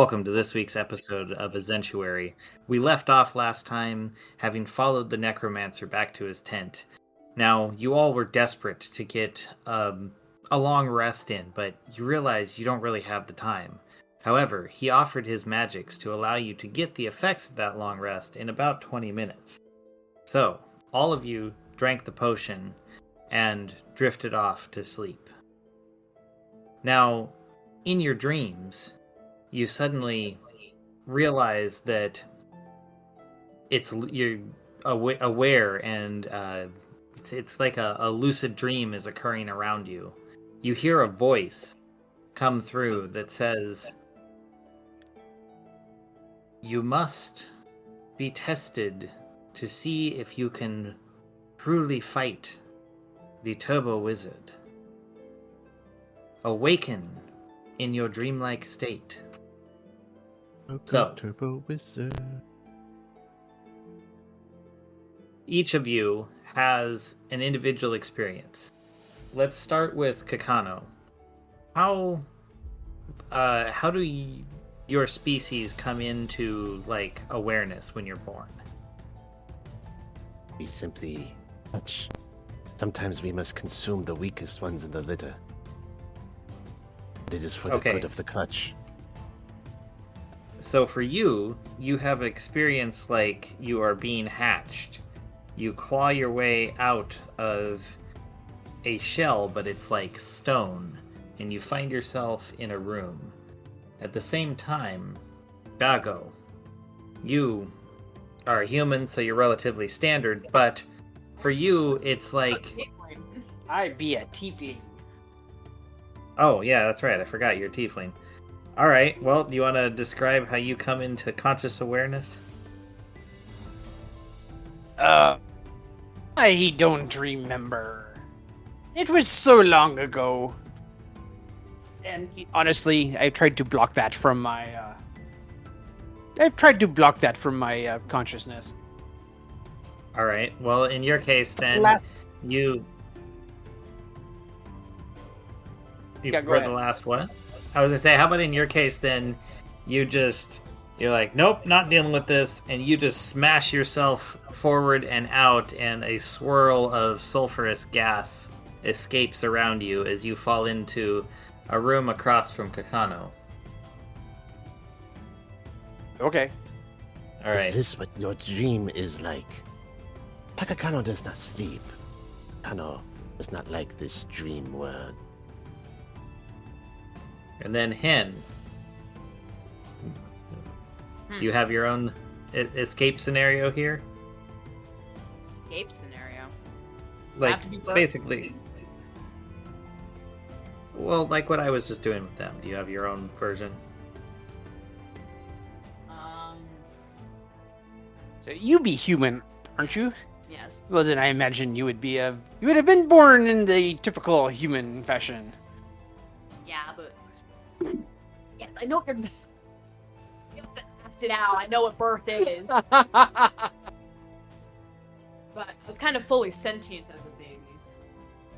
Welcome to this week's episode of Ezentuary. We left off last time having followed the Necromancer back to his tent. Now, you all were desperate to get a long rest in, but you realize you don't really have the time. However, he offered his magics to allow you to get the effects of that long rest in about 20 minutes. So, all of you drank the potion and drifted off to sleep. Now, in your dreams, you suddenly realize that you're aware and it's like a lucid dream is occurring around you. You hear a voice come through that says, "You must be tested to see if you can truly fight the Turbo Wizard. Awaken in your dreamlike state." So, Turbo Wizard. Each of you has an individual experience. Let's start with Kakano. How do your species come into awareness when you're born? We simply touch. Sometimes we must consume the weakest ones in the litter. But it is for the good of the clutch. So for you have experience like you are being hatched. You claw your way out of a shell, but it's like stone, and you find yourself in a room. At the same time, Bago, you are a human, so you're relatively standard, but for you, it's like... I'd be a tiefling. Oh, yeah, that's right. I forgot you're a tiefling. All right. Well, do you want to describe how you come into conscious awareness? I don't remember. It was so long ago. And honestly, I've tried to block that from my consciousness. All right. Well, in your case, then you Yeah, were the last what? I was gonna say, how about in your case, then you're like, nope, not dealing with this, and you just smash yourself forward and out, and a swirl of sulfurous gas escapes around you as you fall into a room across from Kakano. Okay. All right. Is this what your dream is like? Takakano does not sleep. Kano does not like this dream word. And then Hen, you have your own escape scenario here? Escape scenario? Does Like, it have to be both? basically... Well, like what I was just doing with them. Do you have your own version? So you be human, aren't you? Yes. Well, then I imagine you would have been born in the typical human fashion. Yeah, but yes, I know you're missing. You have to act it out. I know what birth is, but I was kind of fully sentient as a baby,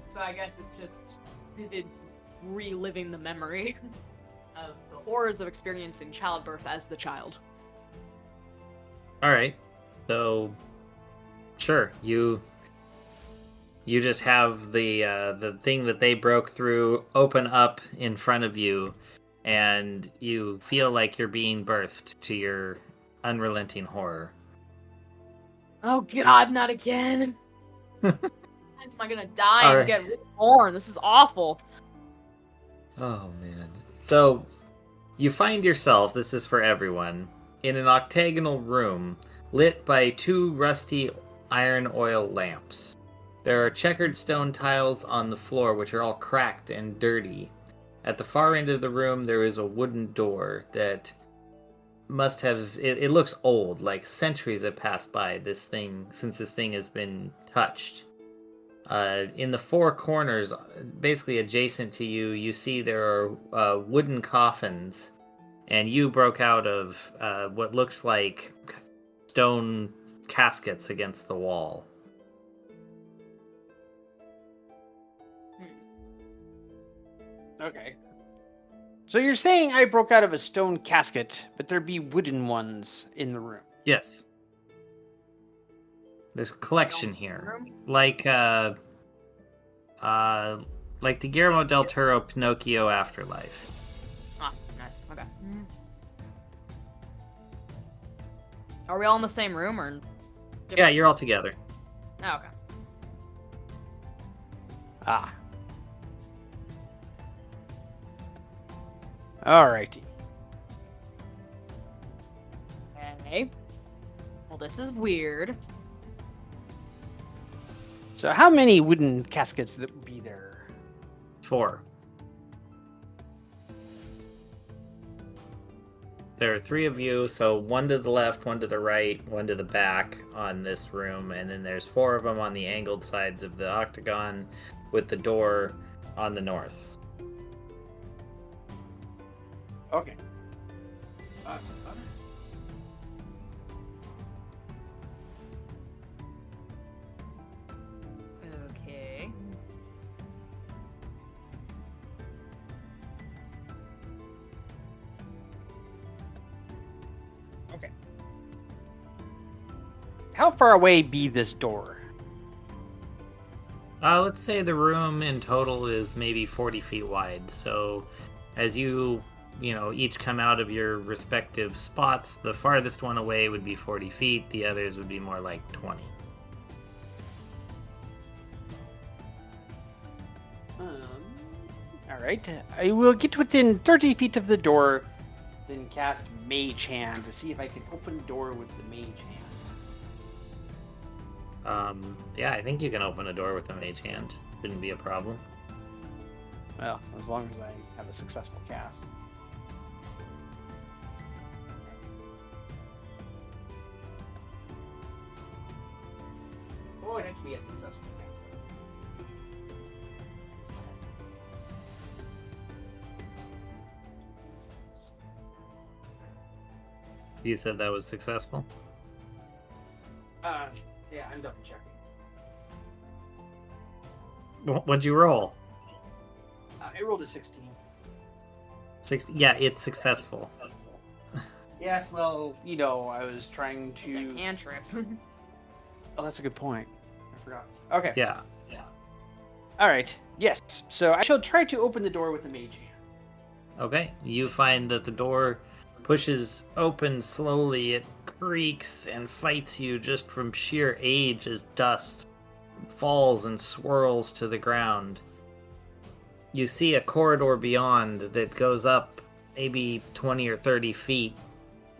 so I guess it's just vivid reliving the memory of the horrors of experiencing childbirth as the child. All right. So, sure, you just have the thing that they broke through open up in front of you, and you feel like you're being birthed to your unrelenting horror. Oh God, not again! Am I gonna die All and right. get reborn? This is awful. Oh man. So you find yourself, this is for everyone, in an octagonal room lit by two rusty iron oil lamps. There are checkered stone tiles on the floor which are all cracked and dirty. At the far end of the room there is a wooden door that must have it looks old, like centuries have passed by since this thing has been touched. In the four corners, basically adjacent to you, you see there are wooden coffins, and you broke out of what looks like stone caskets against the wall. Okay. So you're saying I broke out of a stone casket, but there be wooden ones in the room? Yes. There's a collection here. Like the Guillermo del Toro Pinocchio Afterlife. Ah, nice. Okay. Are we all in the same room or? Yeah, you're all together. Oh, okay. Ah. Alrighty. Okay. Well, this is weird. So how many wooden caskets that would be there? 4. There are 3 of you, so 1 to the left, 1 to the right, 1 to the back on this room, and then there's 4 of them on the angled sides of the octagon with the door on the north. Okay. Okay. Okay. How far away be this door? Let's say the room in total is maybe 40 feet wide, so as you each come out of your respective spots, the farthest one away would be 40 feet, the others would be more like 20. Alright. I will get within 30 feet of the door, then cast Mage Hand to see if I can open the door with the Mage Hand. Yeah, I think you can open a door with a mage hand. Shouldn't be a problem. Well, as long as I have a successful cast. Oh, it had to be a successful cast. You said that was successful? Yeah, I'm double checking. What'd you roll? I rolled a 16. 60. Yeah, it's successful. Yes, well, I was trying It's a to... cantrip. Oh, that's a good point. I forgot. Okay. Yeah. Alright, yes. So I shall try to open the door with the Mage Hand. Okay. You find that the door pushes open slowly. It creaks and fights you just from sheer age as dust falls and swirls to the ground. You see a corridor beyond that goes up maybe 20 or 30 feet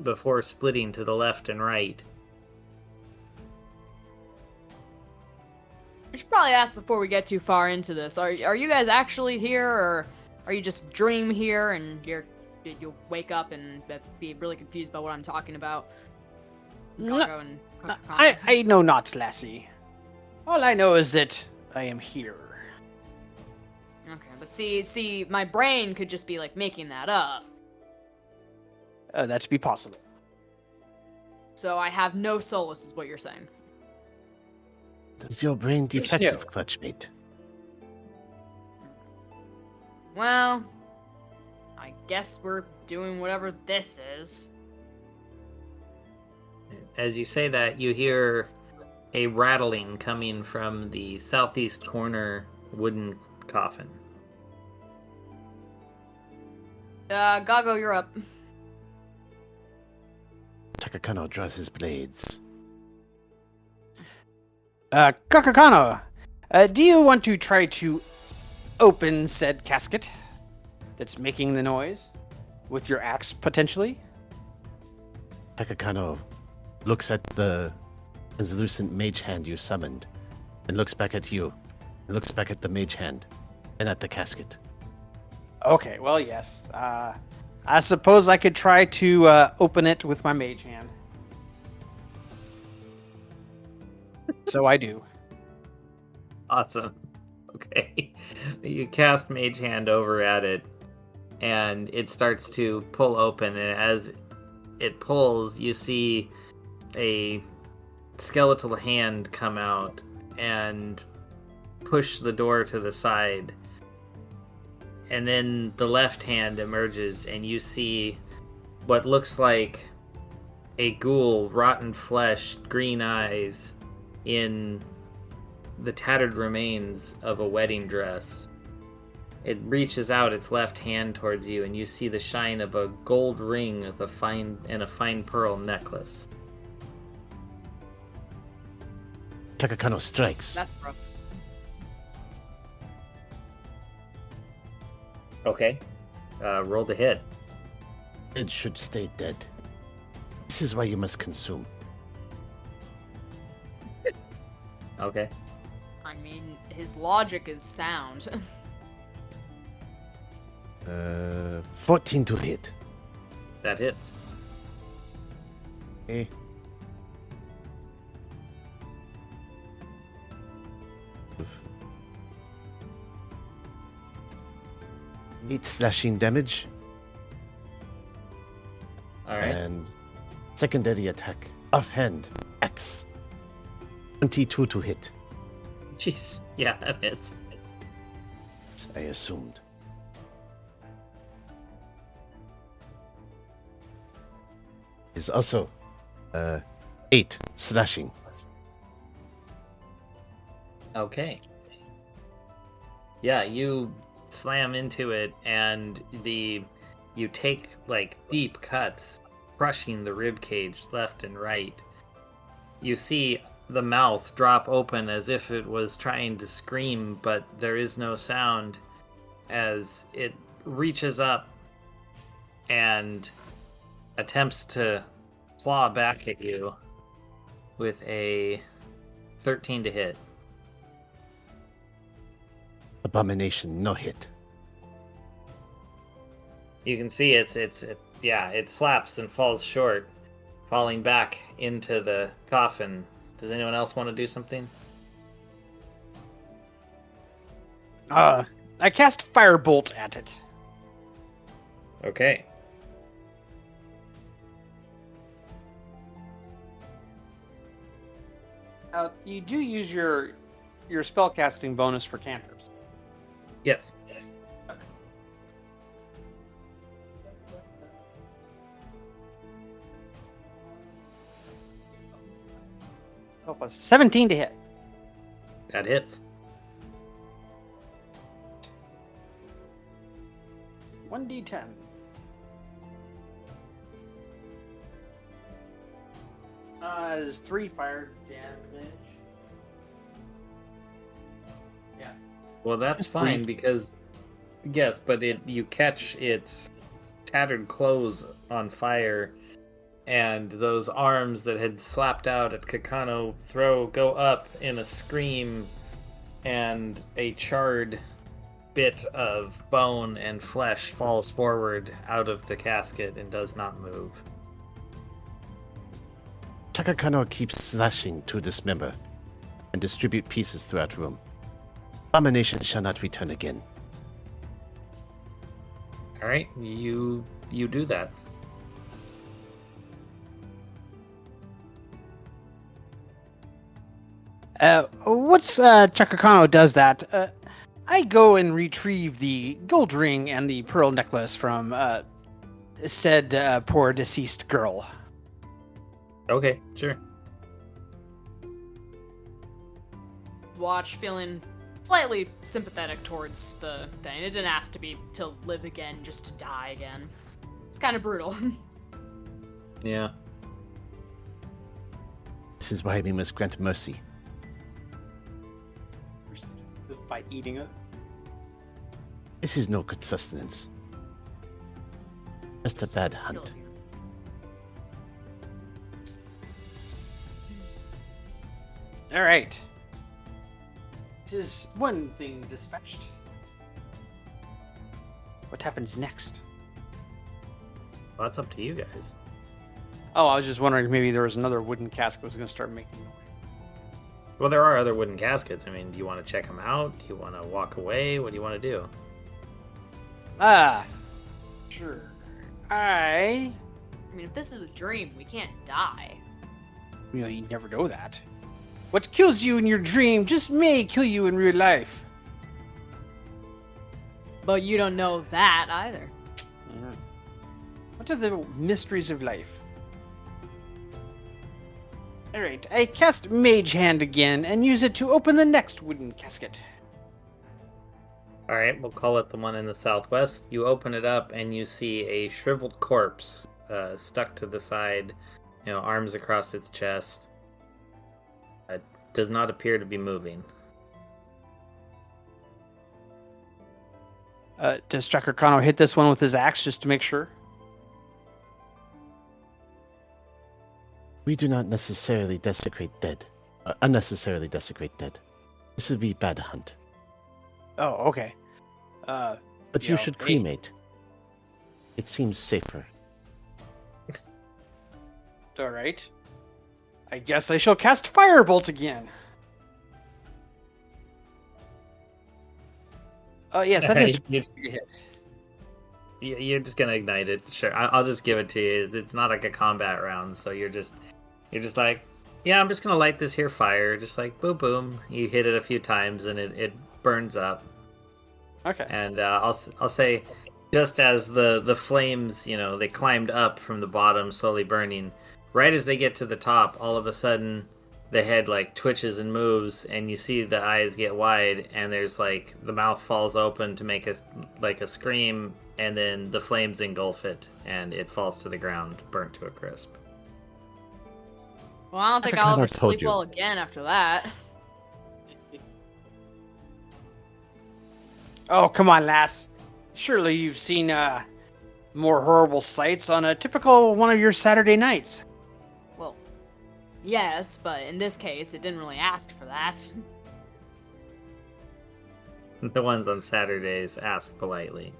before splitting to the left and right. I should probably ask before we get too far into this. Are you guys actually here, or are you just dream here and you'll wake up and be really confused about what I'm talking about? Gargo and Kakakana. I know not, lassie. All I know is that I am here. Okay, but see, my brain could just be like making that up. That's be possible. So I have no solace, is what you're saying. Is your brain defective, No. Clutchmate? Well, I guess we're doing whatever this is. As you say that, you hear a rattling coming from the southeast corner wooden coffin. Gago, you're up. Takakano draws his blades. Kakakano, do you want to try to open said casket that's making the noise with your axe, potentially? Takakano looks at the translucent mage hand you summoned, and looks back at you, and looks back at the mage hand, and at the casket. Okay, well, yes. I suppose I could try to open it with my mage hand. So I do. Awesome. Okay. You cast Mage Hand over at it, and it starts to pull open, and as it pulls, you see a skeletal hand come out and push the door to the side. and then the left hand emerges, and you see what looks like a ghoul, rotten flesh, green eyes, in the tattered remains of a wedding dress. It reaches out its left hand towards you, and you see the shine of a gold ring with a fine pearl necklace. Takakano strikes. That's rough. Okay. Roll to hit. It should stay dead. This is why you must consume. Okay. I mean, his logic is sound. 14 to hit. That hits. Okay. Eight slashing damage. Alright. And secondary attack. Offhand. Axe. 22 to hit. Jeez. Yeah, that hits. I assumed. Is also 8 slashing. Okay. Yeah, you slam into it, and you take like deep cuts, crushing the rib cage left and right. You see the mouth drop open as if it was trying to scream, but there is no sound as it reaches up and attempts to claw back at you with a 13 to hit. Abomination, no hit. You can see it slaps and falls short, falling back into the coffin. Does anyone else want to do something? I cast Firebolt at it. Okay. You do use your spellcasting bonus for cantrips. Yes. Oh, plus 17 to hit. That hits. 1d10. Is 3 fire damage. Yeah. Well, that's Just fine three. because yes, but you catch its tattered clothes on fire, and those arms that had slapped out at Kakano go up in a scream, and a charred bit of bone and flesh falls forward out of the casket and does not move. Takakano keeps slashing to dismember and distribute pieces throughout room. Abomination shall not return again. All right, you do that. Once Chakakano does that, I go and retrieve the gold ring and the pearl necklace from said poor deceased girl. Okay, sure. Watch, feeling slightly sympathetic towards the thing. It didn't ask to live again, just to die again. It's kind of brutal. Yeah. This is why we must grant mercy. By eating it. This is no good sustenance. Just a bad hunt. All right. This is one thing dispatched. What happens next? Well, that's up to you guys. Oh, I was just wondering if maybe there was another wooden casket that was going to start making noise. Well, there are other wooden caskets. I mean, do you want to check them out? Do you want to walk away? What do you want to do? Sure. I mean, if this is a dream, we can't die. You never know that. What kills you in your dream just may kill you in real life. But you don't know that either. What are the mysteries of life? Alright, I cast Mage Hand again and use it to open the next wooden casket. Alright, we'll call it the one in the southwest. You open it up and you see a shriveled corpse stuck to the side, arms across its chest. It does not appear to be moving. Does Chaka Kano hit this one with his axe just to make sure? We do not necessarily unnecessarily desecrate dead. This would be bad hunt. Oh, okay. But you should cremate. It seems safer. Alright. I guess I shall cast Firebolt again. Oh, yes, that is... You're just gonna ignite it. Sure, I'll just give it to you. It's not like a combat round, so you're just like, yeah, I'm just gonna light this here fire. Just like boom, boom. You hit it a few times and it burns up. Okay. And I'll say, just as the flames, they climbed up from the bottom, slowly burning. Right as they get to the top, all of a sudden, the head like twitches and moves, and you see the eyes get wide, and there's like the mouth falls open to make a scream, and then the flames engulf it, and it falls to the ground, burnt to a crisp. Well, I don't think I'll ever sleep well again after that. Oh, come on, lass. Surely you've seen more horrible sights on a typical one of your Saturday nights. Well, yes, but in this case, it didn't really ask for that. The ones on Saturdays ask politely.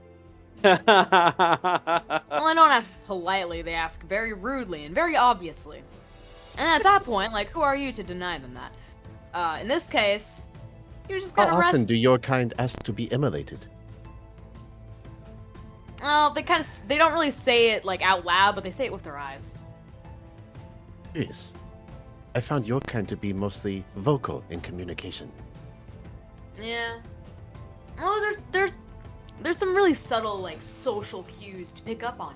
Well, I don't ask politely, they ask very rudely and very obviously. And at that point, like, who are you to deny them that? In this case, you're just How gonna often do your kind ask to be immolated? Oh, they don't really say it like out loud, but they say it with their eyes. Curious. I found your kind to be mostly vocal in communication. Yeah. Oh, there's some really subtle like social cues to pick up on,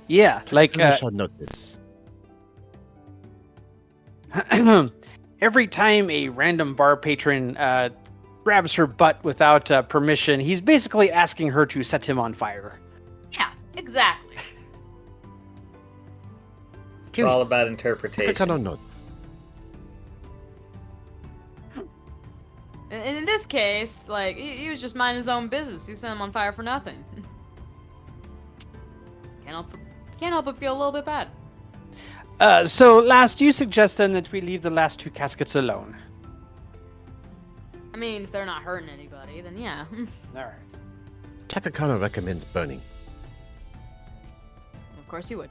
Yeah, like I shall note this. Every time a random bar patron grabs her butt without permission, he's basically asking her to set him on fire. Yeah, exactly. It's all about interpretation. Click on notes. And in this case, like, he was just minding his own business. You set him on fire for nothing. Can't help but feel a little bit bad. So, last, you suggest then that we leave the last two caskets alone. I mean, if they're not hurting anybody, then yeah. Alright. Takakano recommends burning. Of course you would.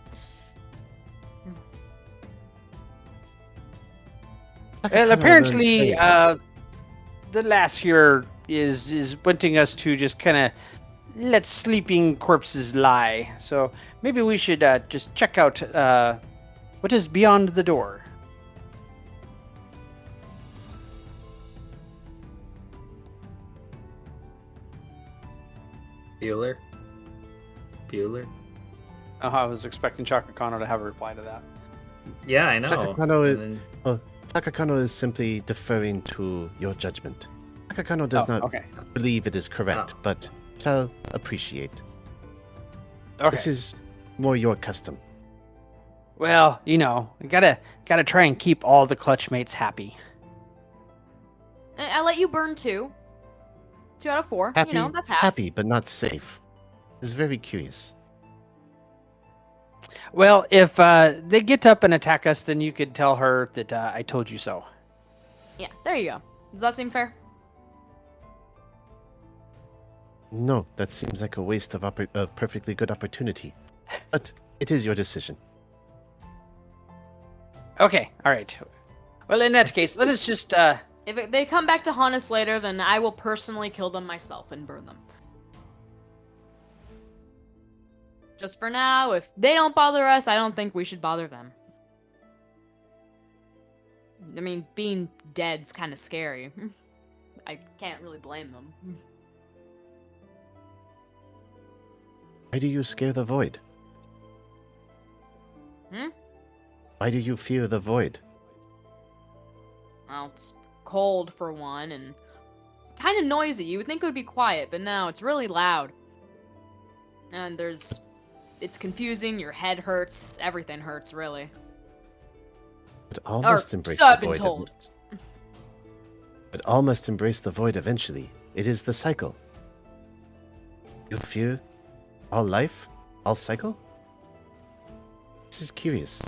Well, apparently, the lass here is wanting us to just kind of let sleeping corpses lie. So maybe we should just check out what is beyond the door. Bueller? Oh, I was expecting Chaka Kano to have a reply to that. Yeah, I know. Takakano is simply deferring to your judgment. Takakano does not believe it is correct, but shall appreciate. Okay. This is more your custom. Well, we gotta try and keep all the clutch mates happy. I let you burn 2. 2 out of 4. Happy, that's half. happy, but not safe. It's very curious. Well, if they get up and attack us, then you could tell her that I told you so. Yeah, there you go. Does that seem fair? No, that seems like a waste of a perfectly good opportunity. But it is your decision. Okay, all right. Well, in that case, let us just... If they come back to haunt us later, then I will personally kill them myself and burn them. Just for now, if they don't bother us, I don't think we should bother them. I mean, being dead's kind of scary. I can't really blame them. Why do you scare the void? Why do you fear the void? Well, it's cold for one, and kind of noisy. You would think it would be quiet, but no, it's really loud. And it's confusing, your head hurts, everything hurts, really. But all must embrace so the I've been void. told. But all must embrace the void eventually. It is the cycle. You fear all life? All cycle? This is curious.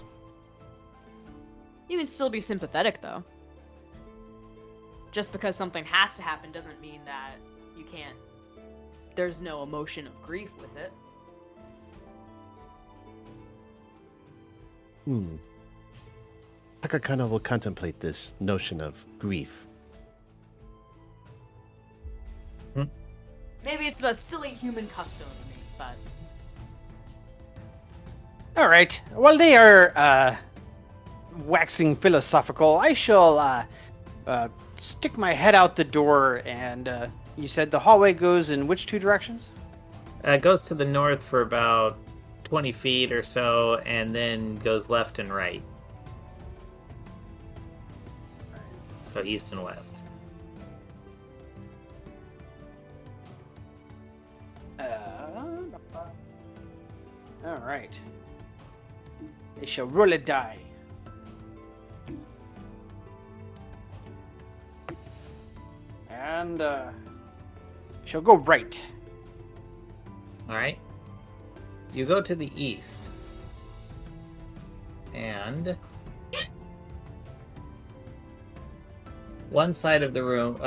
You can still be sympathetic, though. Just because something has to happen doesn't mean that you can't. There's no emotion of grief with it. Takakana will contemplate this notion of grief. Maybe it's a silly human custom of me, but... All right. While they are waxing philosophical, I shall stick my head out the door. And you said the hallway goes in which two directions? It goes to the north for about 20 feet or so, and then goes left and right. So east and west. All right. They shall roll a die. And shall go right. All right. You go to the east. And one side of the room,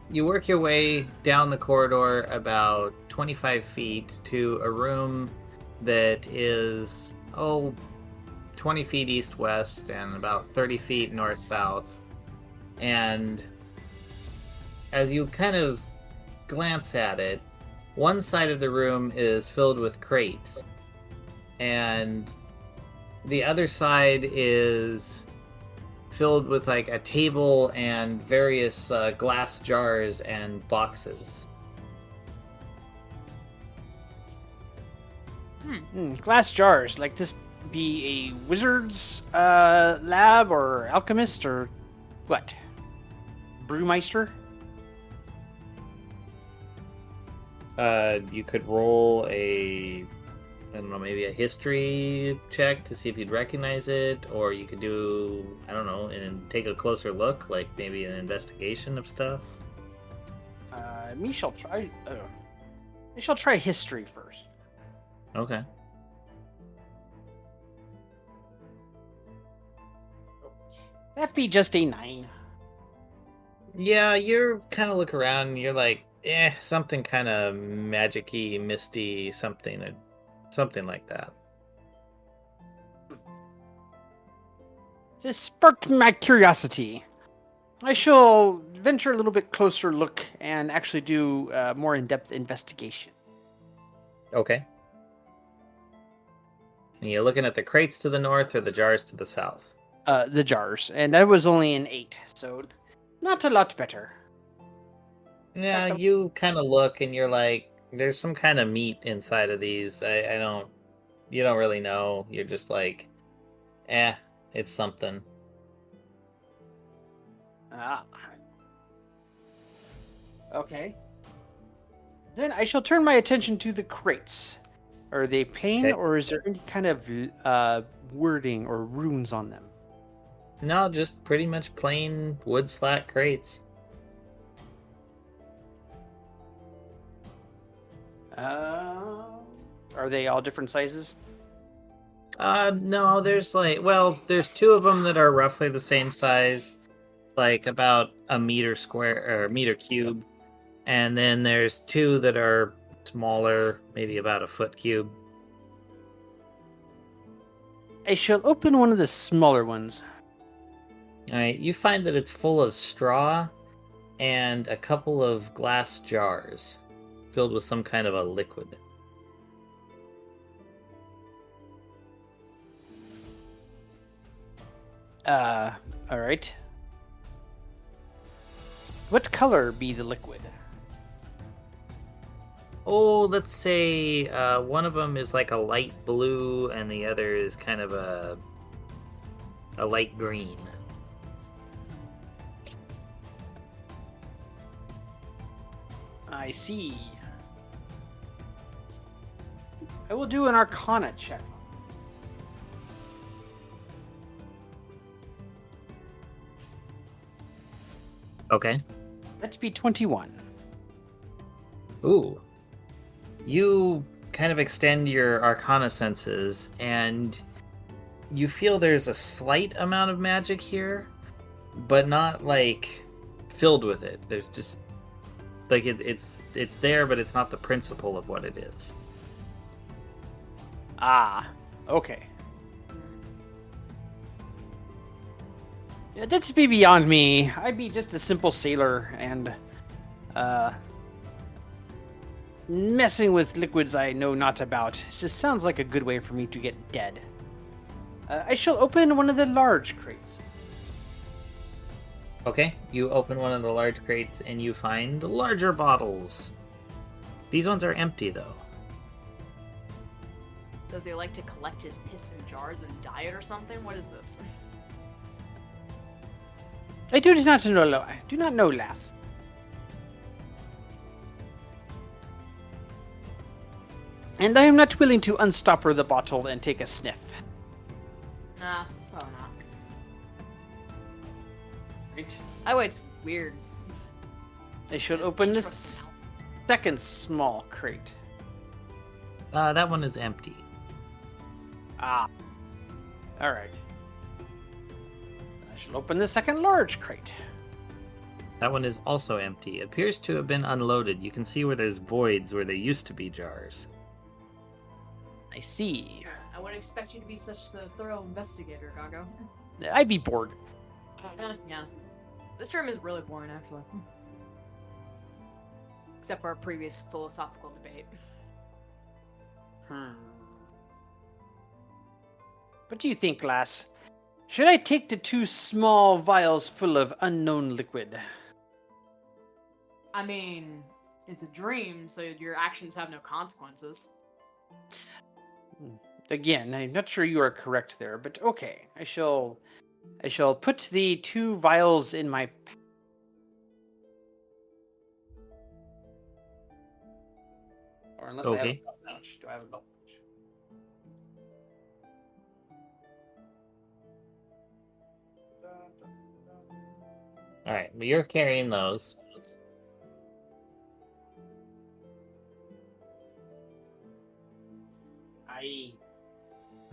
you work your way down the corridor about 25 feet to a room that is, 20 feet east-west and about 30 feet north-south. And as you kind of glance at it, one side of the room is filled with crates, and the other side is filled with like a table and various glass jars and boxes. Glass jars. Like this be a wizard's lab or alchemist or what? Brewmeister? You could roll maybe a history check to see if you'd recognize it, or you could do, and take a closer look, like maybe an investigation of stuff. I shall try history first. Okay. That be just a 9. Yeah, you're kind of look around and you're like, something kind of magic-y, misty, something like that. This sparked my curiosity. I shall venture a little bit closer look and actually do more in-depth investigation. Okay. And you're looking at the crates to the north or the jars to the south? The jars, and that was only an 8, so not a lot better. Yeah, you kind of look and you're like, there's some kind of meat inside of these. You don't really know. You're just like, it's something. Okay. Then I shall turn my attention to the crates. Are they plain, or is there any kind of wording or runes on them? No, just pretty much plain wood slat crates. Are they all different sizes? No, there's there's 2 of them that are roughly the same size, like about a meter square or a meter cube, and then there's 2 that are smaller, maybe about a foot cube. I shall open one of the smaller ones. All right, you find that it's full of straw and a couple of glass jars filled with some kind of a liquid. All right. What color be the liquid? Oh, let's say one of them is like a light blue, and the other is kind of a light green. I see. I will do an Arcana check. Okay. That'd be 21. Ooh. You kind of extend your Arcana senses, and you feel there's a slight amount of magic here, but not like filled with it. There's just like it's there, but it's not the principle of what it is. Ah, okay. Yeah, that's be beyond me. I'd be just a simple sailor, and messing with liquids I know not about. It just sounds like a good way for me to get dead. I shall open one of the large crates. Okay, you open one of the large crates and you find larger bottles. These ones are empty, though. Does he like to collect his piss in jars and dye it or something? What is this? I do not know, lass. And I am not willing to unstopper the bottle and take a sniff. Nah, probably not. Right. Oh, it's weird. I should open Intro this smell. second small crate. That one is empty. Ah. Alright. I shall open the second large crate. That one is also empty. Appears to have been unloaded. You can see where there's voids where there used to be jars. I see. I wouldn't expect you to be such a thorough investigator, Gago. I'd be bored. Yeah. This term is really boring, actually. Except for our previous philosophical debate. What do you think, lass? Should I take the 2 small vials full of unknown liquid? I mean, it's a dream, so your actions have no consequences. Again, I'm not sure you are correct there, but okay. I shall put the 2 vials in my... Or unless I have a Okay. belt pouch. Do I have a belt pouch? Alright, well, you're carrying those.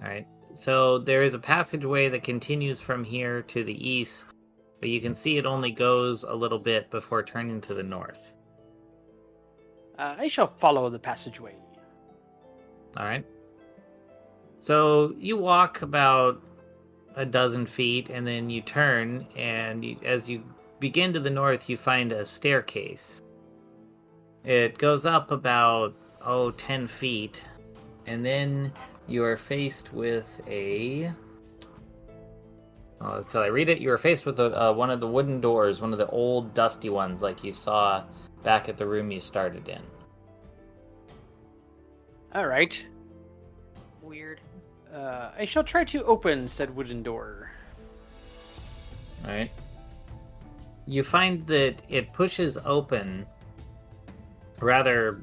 Alright, so there is a passageway that continues from here to the east, but you can see it only goes a little bit before turning to the north. I shall follow the passageway. Alright. So you walk about a dozen feet, and then you turn, and as you begin to the north, you find a staircase. It goes up about, 10 feet, and then you are faced with a... Until I read it, you are faced with one of the wooden doors, one of the old dusty ones like you saw back at the room you started in. Alright. Weird. I shall try to open said wooden door. Alright. You find that it pushes open rather,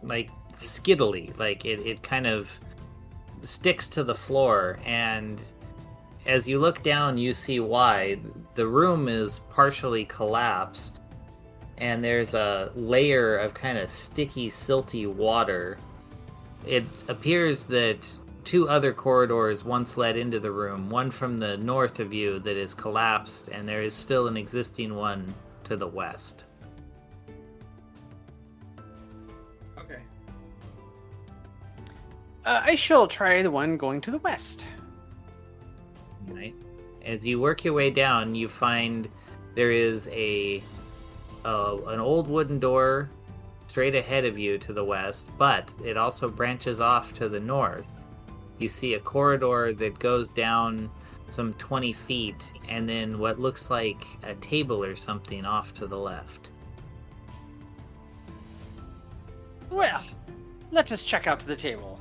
like, skiddily. Like, it kind of sticks to the floor, and as you look down, you see why. The room is partially collapsed, and there's a layer of kind of sticky, silty water. It appears that 2 other corridors once led into the room, one from the north of you that is collapsed, and there is still an existing one to the west. Okay. I shall try the one going to the west. Right. As you work your way down, you find there is an old wooden door straight ahead of you to the west, but it also branches off to the north. You see a corridor that goes down some 20 feet, and then what looks like a table or something off to the left. Well, let us check out the table.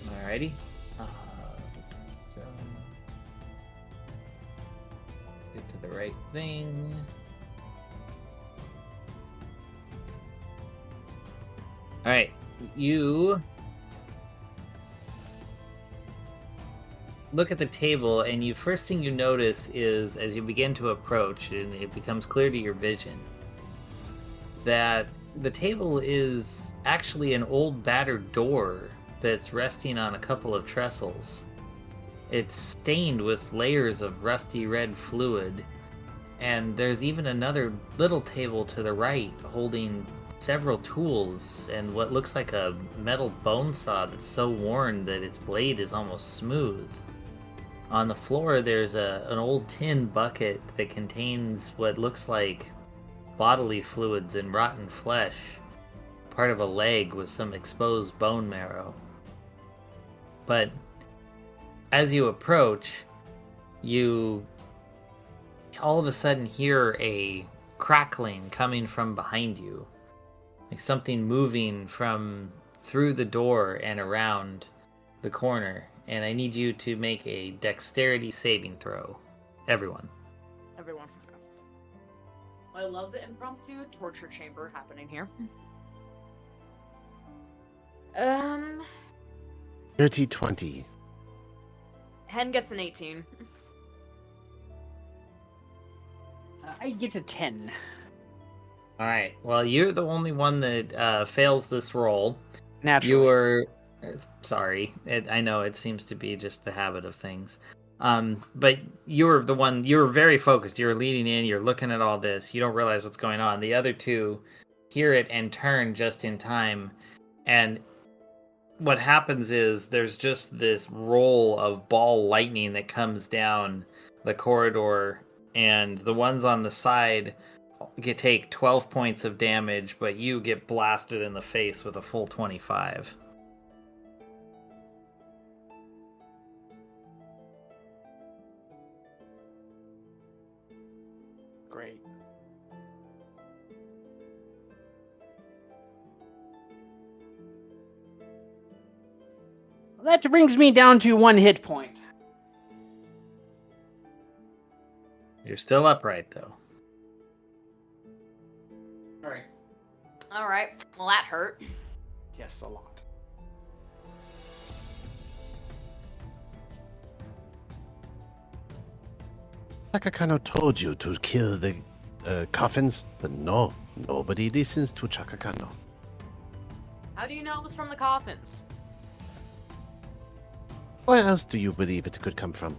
Alrighty. Get to the right thing. Alright, you look at the table, and first thing you notice is, as you begin to approach, and it becomes clear to your vision, that the table is actually an old battered door that's resting on a couple of trestles. It's stained with layers of rusty red fluid, and there's even another little table to the right holding several tools and what looks like a metal bone saw that's so worn that its blade is almost smooth. On the floor there's an old tin bucket that contains what looks like bodily fluids and rotten flesh, part of a leg with some exposed bone marrow. But as you approach, you all of a sudden hear a crackling coming from behind you, like something moving from through the door and around the corner. And I need you to make a dexterity saving throw. Everyone. Everyone. I love the impromptu torture chamber happening here. Dirty 20. Hen gets an 18. I get a 10. Alright, well, you're the only one that fails this roll. Naturally. You were... Sorry, I know it seems to be just the habit of things. But you were the one, you were very focused. You were leaning in, you're looking at all this. You don't realize what's going on. The other two hear it and turn just in time. And what happens is there's just this roll of ball lightning that comes down the corridor. And the ones on the side take 12 points of damage, but you get blasted in the face with a full 25. Great. Well, that brings me down to 1 hit point. You're still upright, though. Alright. Alright, well that hurt. Yes, a lot. Chakakano told you to kill the coffins, but no, nobody listens to Chakakano. How do you know it was from the coffins? Where else do you believe it could come from?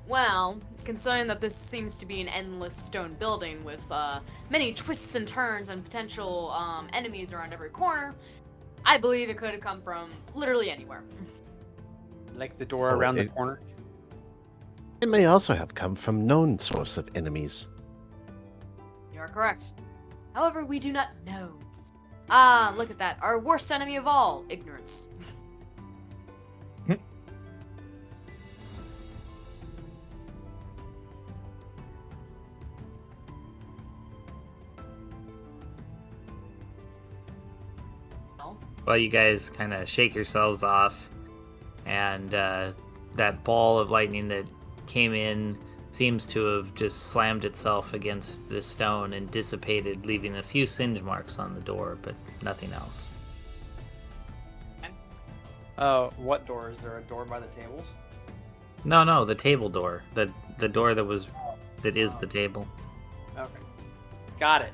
Well, considering that this seems to be an endless stone building with many twists and turns and potential enemies around every corner, I believe it could have come from literally anywhere. Like the door around the corner? It may also have come from known source of enemies. You are correct. However, we do not know. Ah, look at that. Our worst enemy of all, ignorance. Well, you guys kind of shake yourselves off, and that ball of lightning that came in seems to have just slammed itself against the stone and dissipated, leaving a few singe marks on the door, but nothing else. What door? Is there a door by the tables? No, the table door. The door that is the table. Okay. Got it.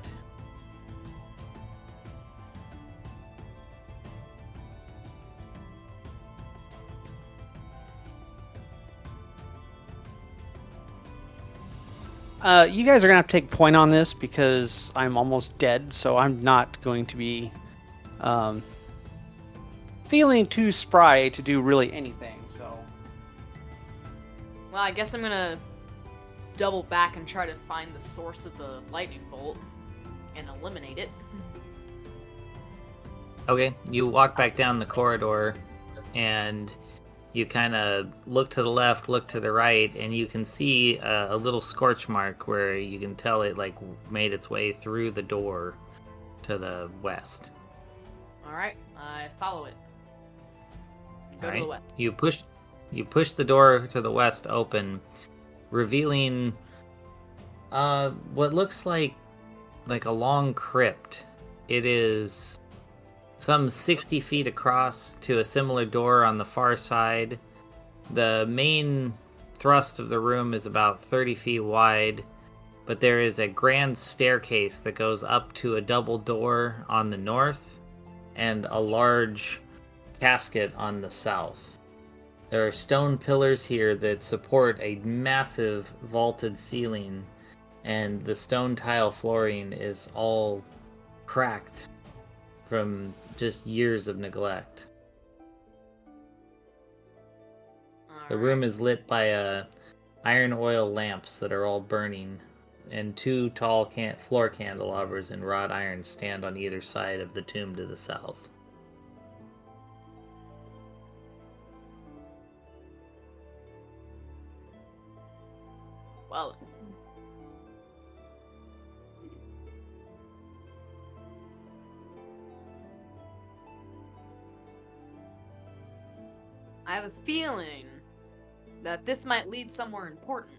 You guys are going to have to take point on this because I'm almost dead, so I'm not going to be feeling too spry to do really anything, so... Well, I guess I'm gonna double back and try to find the source of the lightning bolt and eliminate it. Okay, you walk back down the corridor, and you kind of look to the left, look to the right, and you can see a little scorch mark where you can tell it like made its way through the door to the west. All right, I follow it. Go to the west. You push the door to the west open, revealing what looks like a long crypt. It is some 60 feet across to a similar door on the far side. The main thrust of the room is about 30 feet wide, but there is a grand staircase that goes up to a double door on the north and a large casket on the south. There are stone pillars here that support a massive vaulted ceiling, and the stone tile flooring is all cracked from just years of neglect. The room is lit by iron oil lamps that are all burning, and two tall floor candelabras in wrought iron stand on either side of the tomb to the south. Well, I have a feeling that this might lead somewhere important.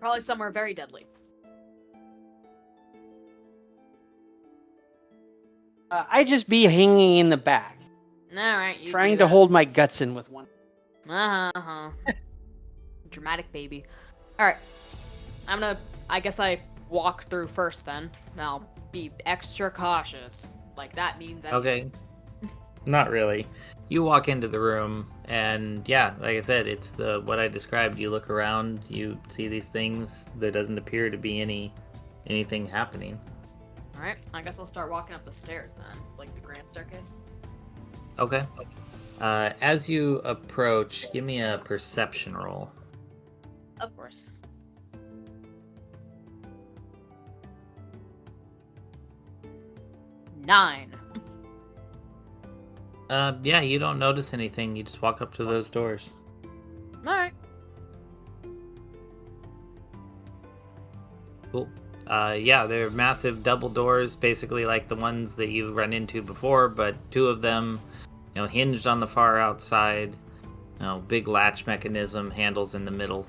Probably somewhere very deadly. I just be hanging in the back, All right, you trying do to that. hold my guts in with one. Dramatic baby. All right, I guess I walk through first then. Now be extra cautious. Like that means Okay. Not really. You walk into the room, and yeah, like I said, it's what I described. You look around, you see these things. There doesn't appear to be anything happening. All right, I guess I'll start walking up the stairs then, like the grand staircase. Okay. As you approach, give me a perception roll. Of course. Nine. Yeah, you don't notice anything. You just walk up to those doors. All right. Cool. Yeah, they're massive double doors, basically like the ones that you've run into before, but two of them, hinged on the far outside. Big latch mechanism, handles in the middle.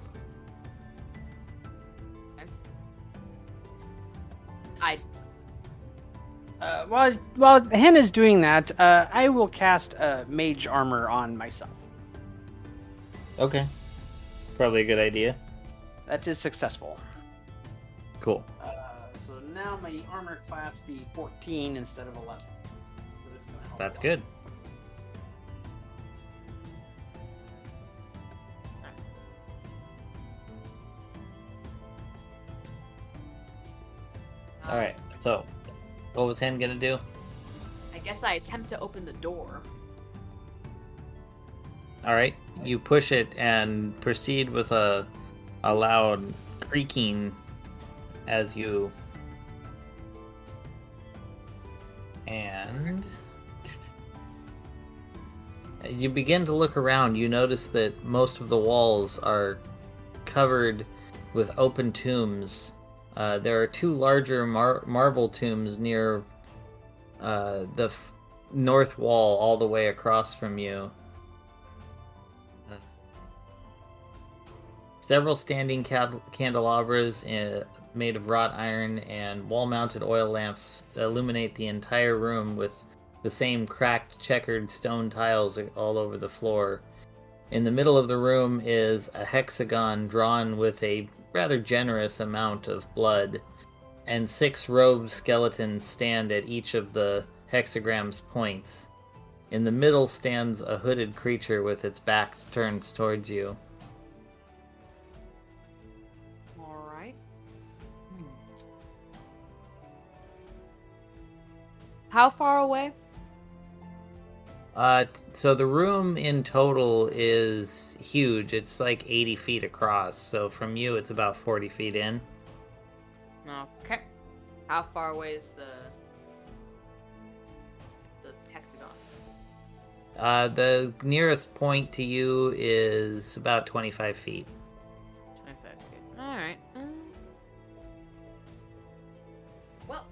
While Hannah's doing that, I will cast mage armor on myself. Okay. Probably a good idea. That is successful. Cool. So now my armor class be 14 instead of 11. So this is gonna help That's a lot. good. Alright, so what was Hen gonna do? I guess I attempt to open the door. Alright, you push it and proceed with a loud creaking as you... And... as you begin to look around, you notice that most of the walls are covered with open tombs. There are two larger marble tombs near the north wall all the way across from you. Several standing candelabras made of wrought iron and wall-mounted oil lamps illuminate the entire room with the same cracked, checkered stone tiles all over the floor. In the middle of the room is a hexagon drawn with a rather generous amount of blood, and 6 robed skeletons stand at each of the hexagram's points. In the middle stands a hooded creature with its back turned towards you. All right. How far away? So the room in total is huge. It's like 80 feet across. So from you, it's about 40 feet in. Okay. How far away is the hexagon? The nearest point to you is about 25 feet. 25 feet. Alright. Well,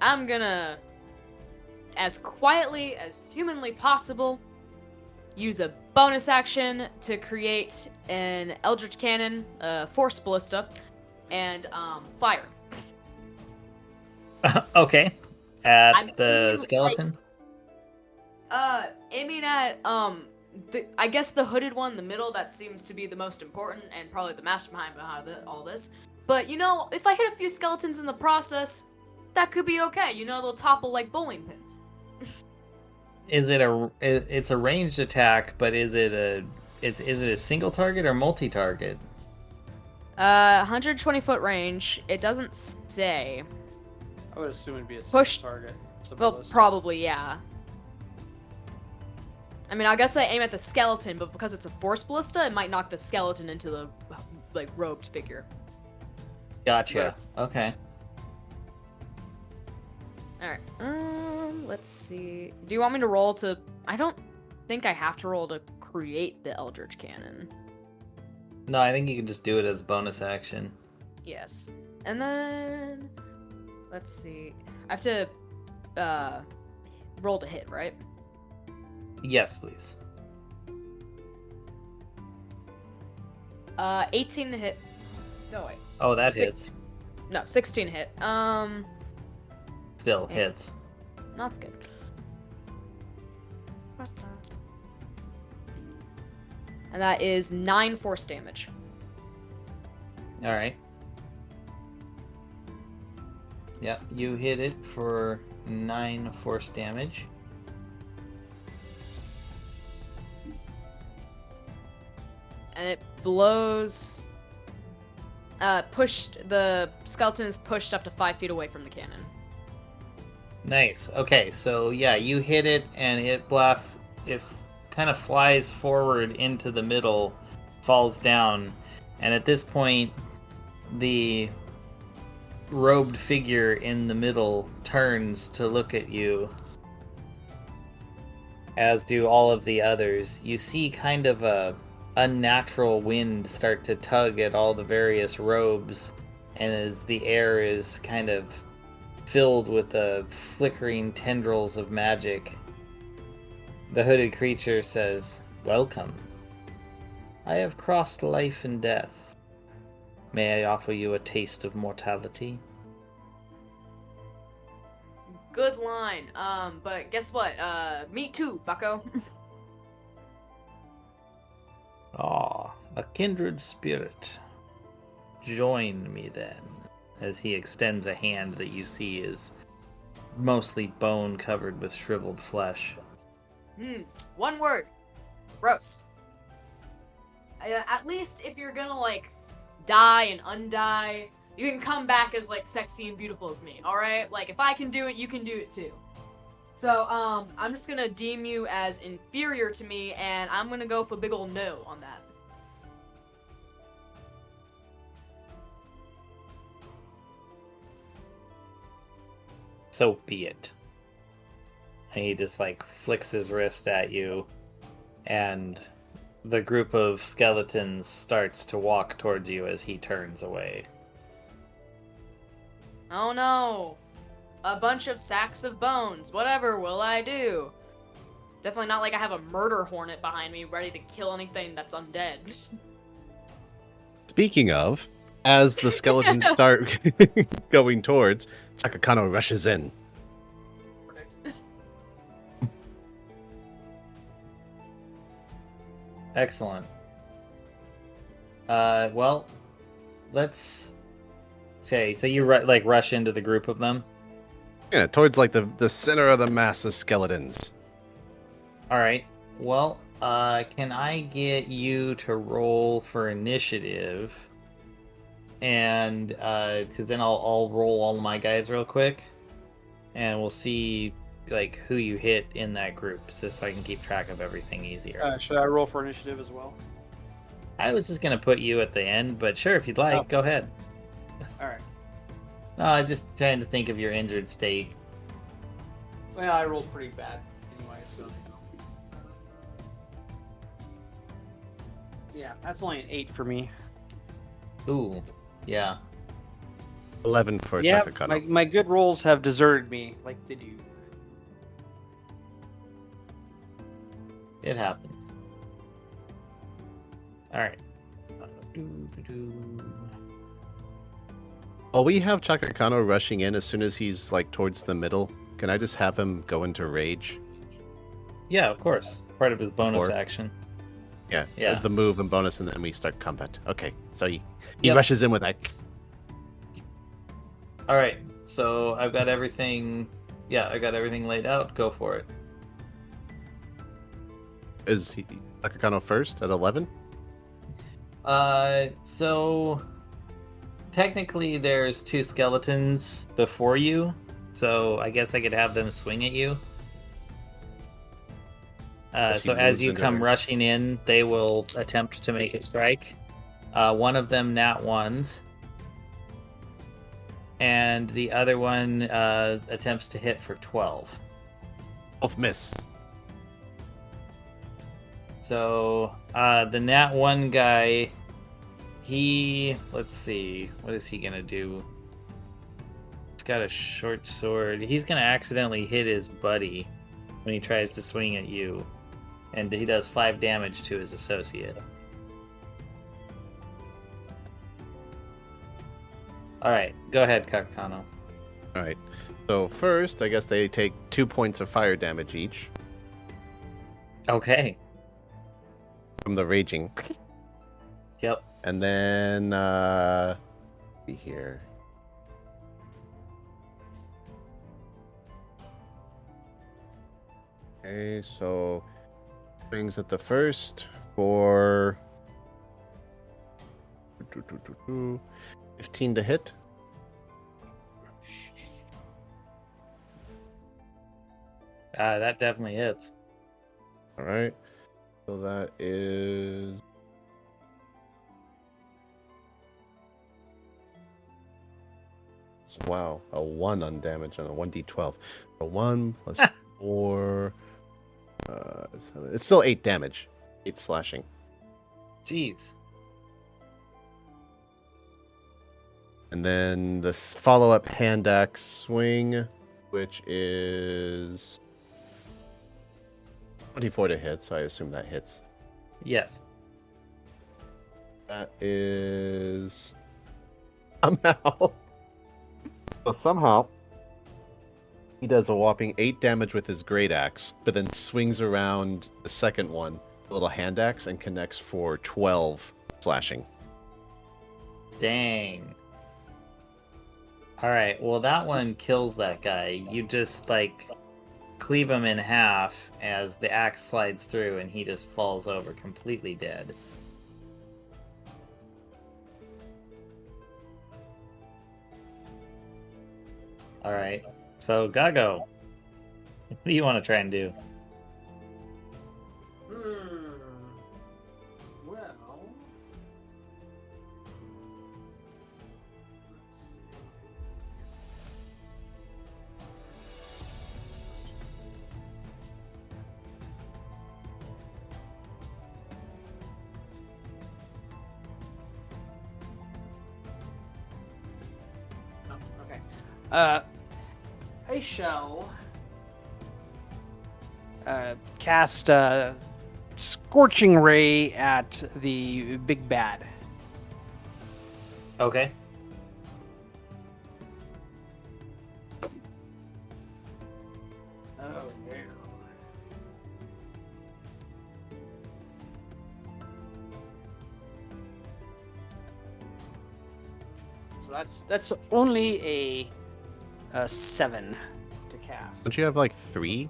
I'm gonna, as quietly as humanly possible, use a bonus action to create an Eldritch Cannon, Force Ballista, and fire. Okay. At I'm the aiming, skeleton? aiming at I guess the hooded one in the middle. That seems to be the most important and probably the mastermind behind all this. But you know, if I hit a few skeletons in the process, that could be okay. You know, they'll topple like bowling pins. Is it it's a ranged attack, but is it a single target or multi-target? 120-foot range. It doesn't say. I would assume it'd be a single Push. target. It's a Well, ballista. probably, yeah. I mean, I guess I aim at the skeleton, but because it's a force ballista, it might knock the skeleton into the, like, robed figure. Gotcha. Okay. Alright, let's see. Do you want me to roll to... I don't think I have to roll to create the Eldritch Cannon. No, I think you can just do it as a bonus action. Yes. And then... Let's see. I have to, roll to hit, right? Yes, please. 18 to hit. No, wait. Oh, that Six. hits. No, 16 hit. Still Yeah. hits. That's good. And that is 9 force damage. All right. Yep, you hit it for 9 force damage. And it blows... the skeleton is pushed up to 5 feet away from the cannon. Nice. Okay, so yeah, you hit it and it blasts. It kind of flies forward into the middle, falls down, and at this point, the robed figure in the middle turns to look at you, as do all of the others. You see kind of a unnatural wind start to tug at all the various robes, and as the air is kind of filled with the flickering tendrils of magic, the hooded creature says, "Welcome. I have crossed life and death. May I offer you a taste of mortality?" Good line. But guess what? Me too, bucko. Ah, a kindred spirit. Join me then, as he extends a hand that you see is mostly bone covered with shriveled flesh. One word. Gross. At least if you're gonna, like, die and undie, you can come back as, like, sexy and beautiful as me, alright? Like, if I can do it, you can do it too. So, I'm just gonna deem you as inferior to me, and I'm gonna go for big ol' no on that. So be it. And he just, like, flicks his wrist at you, and the group of skeletons starts to walk towards you as he turns away. Oh no! A bunch of sacks of bones. Whatever will I do? Definitely not like I have a murder hornet behind me ready to kill anything that's undead. Speaking of, as the skeletons start going towards, Chakakano rushes in. Excellent. Well, let's say, so you rush into the group of them? Yeah, towards like the center of the mass of skeletons. Alright, well, can I get you to roll for initiative? And, because then I'll roll all of my guys real quick, and we'll see, like, who you hit in that group, so I can keep track of everything easier. Should I roll for initiative as well? I was just gonna put you at the end, but sure, if you'd like, go ahead. All right. No, I'm just trying to think of your injured state. Well, I rolled pretty bad anyway, so. Yeah, that's only an 8 for me. Ooh, yeah. 11 for Yeah, Chakakano. my good rolls have deserted me, like they do. It happened. All right. While we have Chakakano rushing in as soon as he's like towards the middle, can I just have him go into rage? Yeah, of course. Part of his bonus Before. action. Yeah, Yeah. the move and bonus, and then we start combat. Okay, so he Yep. rushes in with that. All right. So I've got everything. Yeah, I got everything laid out. Go for it. Is he Chakakano first at 11? So technically there's 2 skeletons before you, so I guess I could have them swing at you. As he So as moves you into come range. rushing in, they will attempt to make a strike. One of them nat 1s, and the other one attempts to hit for 12. Both miss. So the nat 1 guy, let's see, what is he gonna do? He's got a short sword. He's gonna accidentally hit his buddy when he tries to swing at you, and he does 5 damage to his associate. All right, go ahead, Kakano. All right. So first, I guess they take 2 points of fire damage each Okay. from the raging, Yep. and then see here. Okay, so brings at the first for 15 to hit. That definitely hits. All right. So that is wow, a 1 on damage on a 1d12. A 1 plus 4 it's still 8 damage. 8 slashing. Jeez. And then the follow-up hand axe swing, which is 24 to hit, so I assume that hits. Yes. That is somehow he does a whopping 8 damage with his great axe, but then swings around the second one, the little hand axe, and connects for 12 slashing. Dang. All right. Well, that one kills that guy. You just cleave him in half as the axe slides through, and he just falls over completely dead. All right. So Gago, what do you want to try and do? Well. Okay. I shall cast Scorching Ray at the big bad. Okay. Oh, yeah. So that's only a 7 to cast. Don't you have like 3?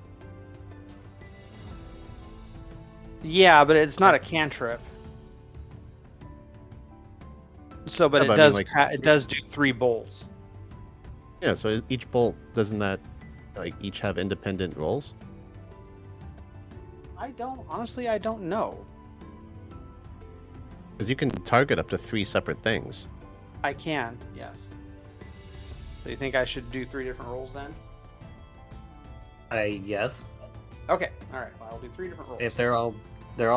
Yeah, but it's not a cantrip. So, but Yeah, it but I mean, does like, it does do 3 bolts. Yeah, so each bolt, doesn't that each have independent rolls? I don't know. Because you can target up to 3 separate things. I can, yes. So you think I should do 3 different rolls then? Yes. Okay. All right. Well, I'll do 3 different rolls. If they're all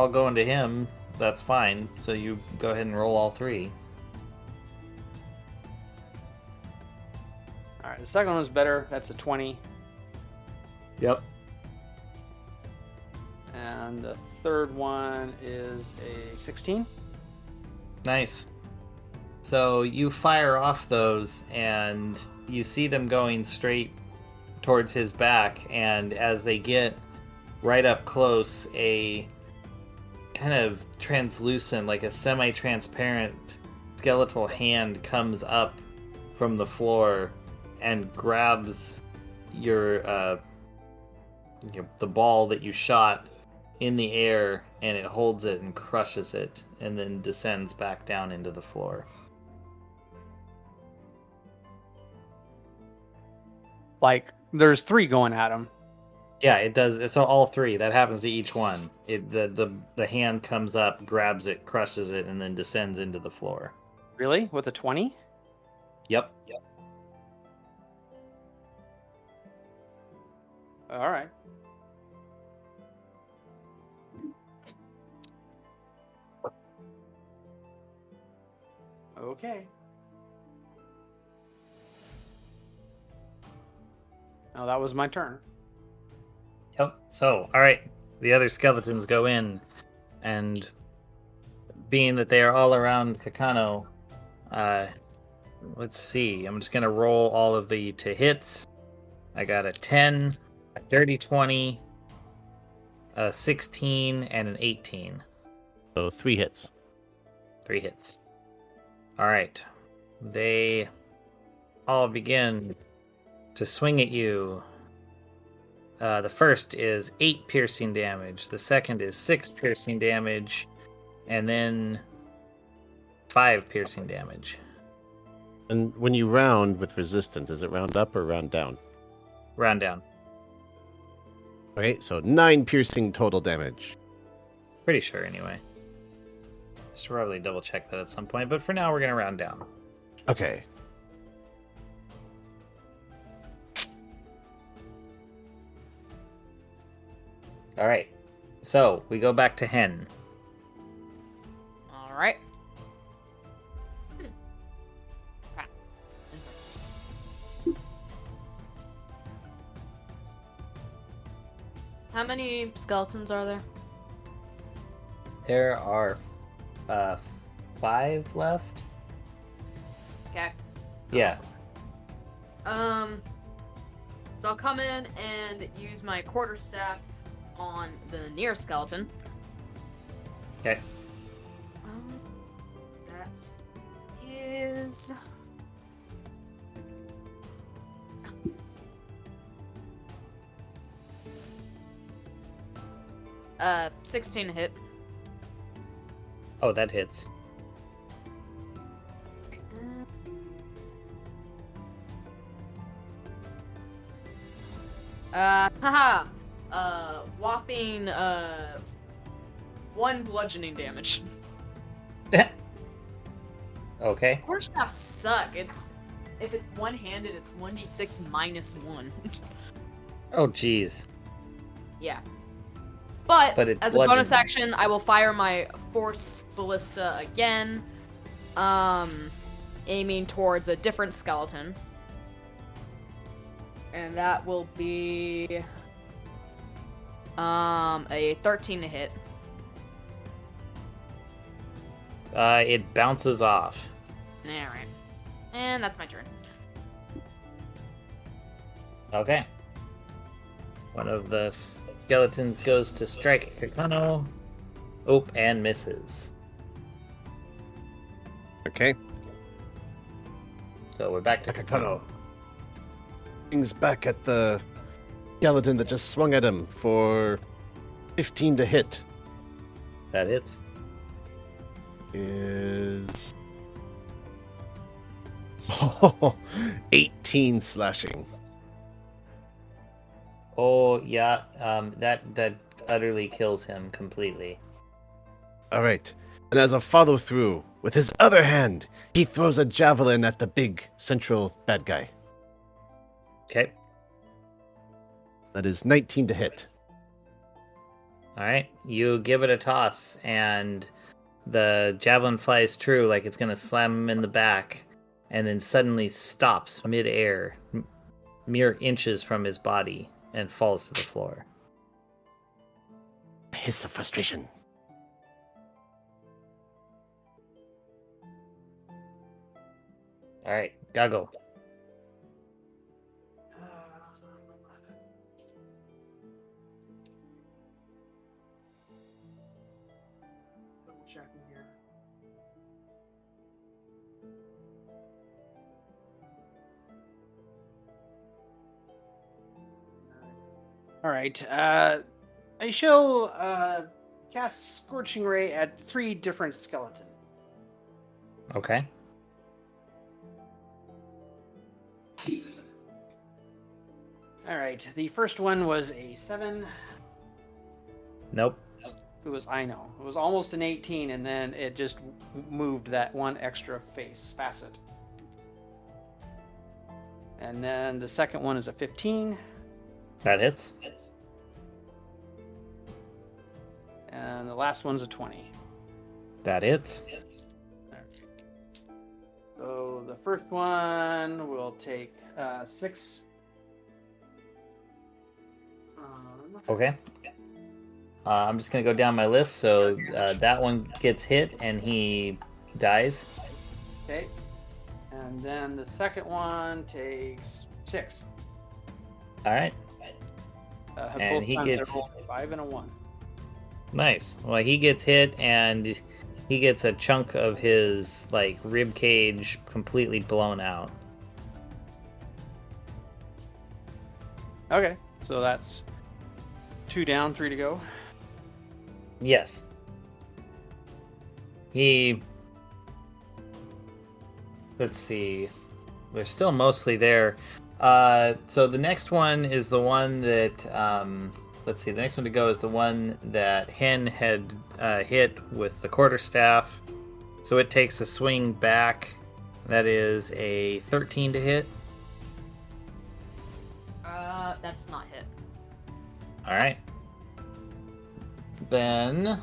going to him, that's fine. So you go ahead and roll all 3. All right. The second one was better. That's a 20. Yep. And the third one is a 16. Nice. So you fire off those, and you see them going straight towards his back, and as they get right up close, a kind of translucent, like a semi-transparent skeletal hand comes up from the floor and grabs the ball that you shot in the air, and it holds it and crushes it, and then descends back down into the floor. Like, there's 3 going at him. Yeah, it does. So all 3. That happens to each one. The hand comes up, grabs it, crushes it, and then descends into the floor. Really? With a 20? Yep. All right. Okay. Now that was my turn. Yep. So, all right. The other skeletons go in, and being that they are all around Kakano, let's see. I'm just gonna roll all of the to hits. I got a 10, a dirty 20, a 16, and an 18. So 3 hits. 3 hits. All right. They all begin to swing at you. The first is 8 piercing damage. The second is 6 piercing damage. And then 5 piercing damage. And when you round with resistance, is it round up or round down? Round down. Okay, so 9 piercing total damage. Pretty sure, anyway. Should probably double check that at some point, but for now we're going to round down. Okay. All right. So we go back to Hen. All right. How many skeletons are there? There are 5 left. Okay. Yeah. So I'll come in and use my quarterstaff on the near skeleton. Okay. That is 16 to hit. Oh, that hits. Whopping 1 bludgeoning damage. Okay. Quarterstaffs suck. If it's one-handed, it's 1d6 minus 1. Oh, jeez. Yeah. But it's as a bonus bludgeoning. action, I will fire my Force Ballista again, aiming towards a different skeleton. And that will be a 13 to hit. It bounces off. Alright. And that's my turn. Okay. One of the skeletons goes to strike Kakano. Oh, and misses. Okay. So we're back to Kakano. Things back at the skeleton that just swung at him for 15 to hit. That hits. Is 18 slashing. Oh, yeah. That utterly kills him completely. All right. And as a follow through, with his other hand, he throws a javelin at the big central bad guy. Okay. That is 19 to hit. All right, you give it a toss, and the javelin flies true like it's going to slam him in the back, and then suddenly stops mid-air, mere inches from his body, and falls to the floor. A hiss of frustration. All right, Gago. All right. I shall cast Scorching Ray at 3 different skeletons. Okay. All right. The first one was a 7. Nope. It was almost an 18, and then it just moved that one extra facet. And then the second one is a 15. That hits. And the last one's a 20. That hits. So the first one will take 6. Okay. I'm just going to go down my list. So that one gets hit, and he dies. Okay. And then the second one takes 6. All right. And both he times gets... I rolled a 5 and a 1. Nice. Well, he gets hit, and he gets a chunk of his rib cage completely blown out. Okay, so that's 2 down, 3 to go. Yes. Let's see. They're still mostly there. So the next one is the one that... Let's see, the next one to go is the one that Hen had hit with the quarterstaff. So it takes a swing back. That is a 13 to hit. That does not hit. Alright. Then...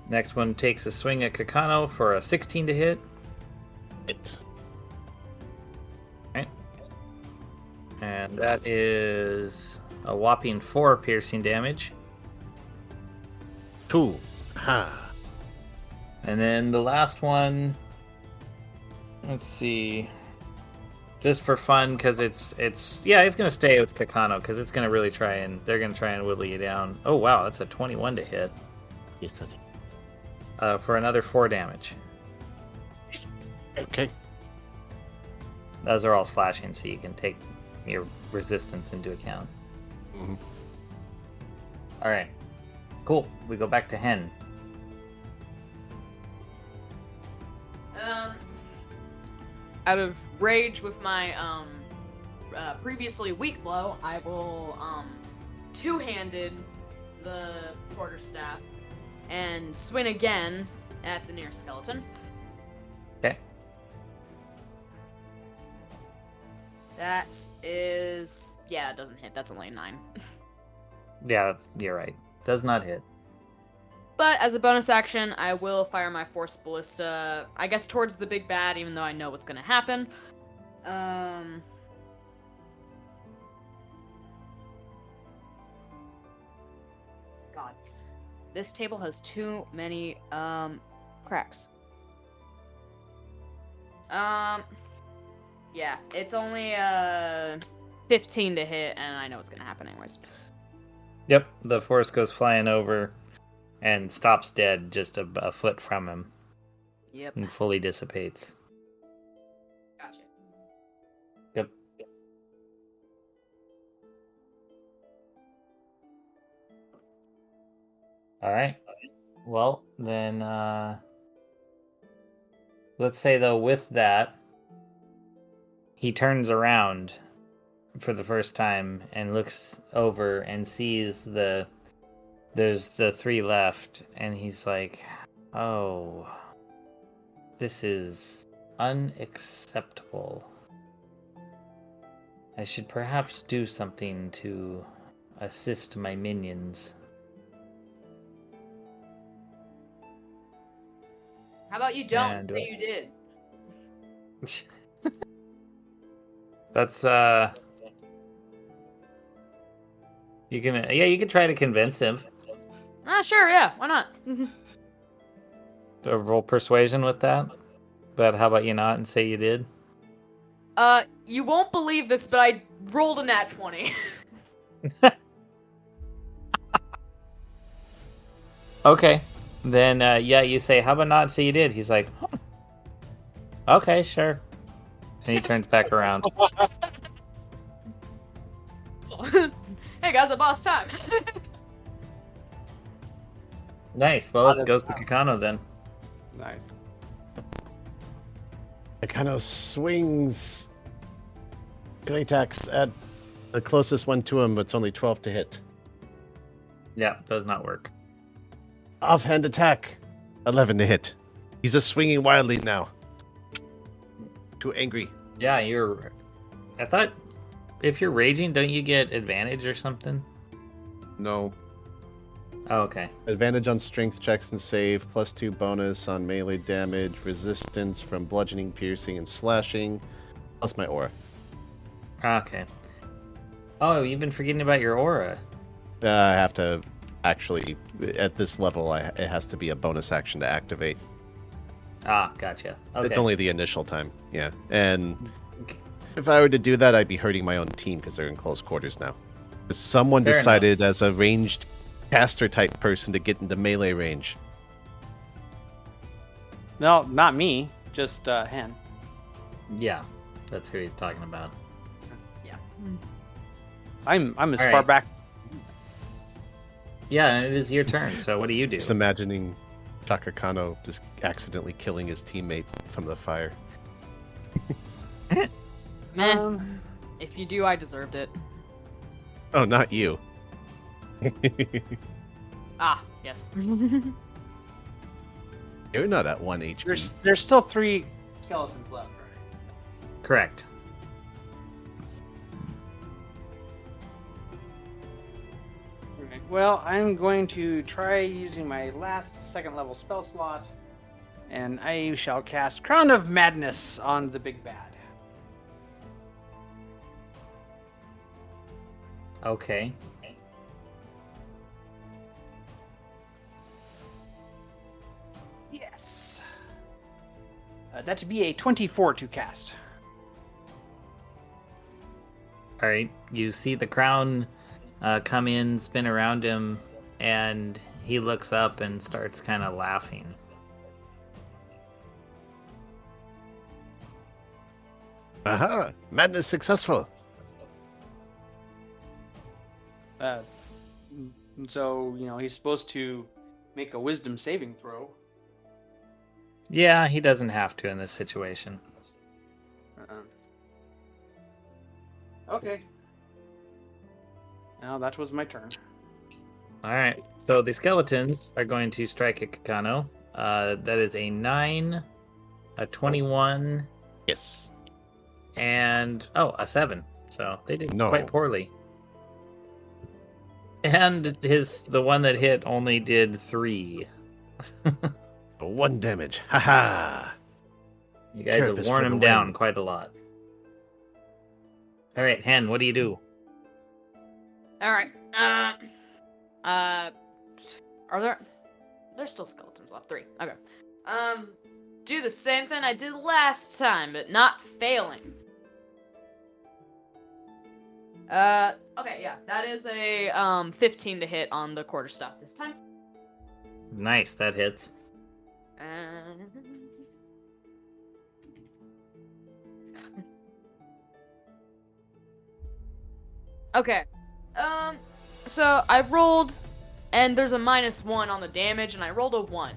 next one takes a swing at Kakano for a 16 to hit. Hit. Alright. And that is... a whopping 4 piercing damage. 2. Ha. And then the last one, let's see, just for fun, because it's gonna stay with Kakano, because it's gonna really they're gonna try and whittle you down. Oh wow, that's a 21 to hit. Yes, that's for another 4 damage. okay. Those are all slashing, so you can take your resistance into account. Mm-hmm. All right, cool. We go back to Hen. Out of rage with my previously weak blow, I will two-handed the quarterstaff and swing again at the near skeleton. Okay. That is... yeah, it doesn't hit. That's only a 9. Yeah, you're right. Does not hit. But as a bonus action, I will fire my Force Ballista, I guess, towards the big bad, even though I know what's going to happen. God. This table has too many, cracks. Yeah, it's only, 15 to hit, and I know what's going to happen anyways. Yep, the force goes flying over and stops dead just a foot from him. Yep. And fully dissipates. Gotcha. Yep. Alright. Well, then, let's say, though, with that, he turns around for the first time and looks over and sees there's the 3 left, and he's like, oh, this is unacceptable. I should perhaps do something to assist my minions. How about you don't And say you did? That's you can try to convince him. Sure, yeah, why not? To roll persuasion with that. But how about you not and say you did? You won't believe this, but I rolled a nat 20. Okay. Then you say, how about not say you did? He's like, huh. Okay, sure. And he turns back around. Hey guys, I boss time. Nice. Well, it goes to Kakano then. Nice. Nakano swings. Great attacks at the closest one to him, but it's only 12 to hit. Yeah, does not work. Offhand attack. 11 to hit. He's just swinging wildly now. Too angry. Yeah, I thought if you're raging, don't you get advantage or something? No. Oh, okay. Advantage on strength checks and save, +2 bonus on melee damage, resistance from bludgeoning, piercing, and slashing, plus my aura. Okay. Oh, you've been forgetting about your aura. I have to actually, at this level, it has to be a bonus action to activate. Ah, gotcha. Okay. It's only the initial time, yeah. And if I were to do that, I'd be hurting my own team because they're in close quarters now. Someone Fair decided as a ranged caster type person to get into melee range. No, not me. Just Hen. Yeah, that's who he's talking about. Yeah. I'm as All far right. back. Yeah, and it is your turn. So what do you do? Just imagining Shaka Kano just accidentally killing his teammate from the fire. Meh. If you do, I deserved it. Oh, not you. Ah, yes. You're not at 1 HP. There's still 3 skeletons left, right? Correct. Okay. Well, I'm going to try using my last 2nd level spell slot, and I shall cast Crown of Madness on the big bad. Okay. Yes. That'd be a 24 to cast. All right. You see the crown come in, spin around him, and he looks up and starts kind of laughing. Aha! Madness successful! So, he's supposed to make a wisdom saving throw. Yeah, he doesn't have to in this situation. Okay. Now that was my turn. All right. So the skeletons are going to strike at Kakano. That is a 9, a 21, Yes. and a 7. So they did No. quite poorly. And the one that hit only did 3. 1 damage. Haha! You guys have Carapace worn for the him down win. quite a lot. All right, Hen, what do you do? All right. Are there's still skeletons left? 3. Okay. Do the same thing I did last time, but not failing. Okay, yeah, that is a 15 to hit on the quarterstaff this time. Nice, that hits. Okay. So I rolled, and there's a -1 on the damage, and I rolled a 1.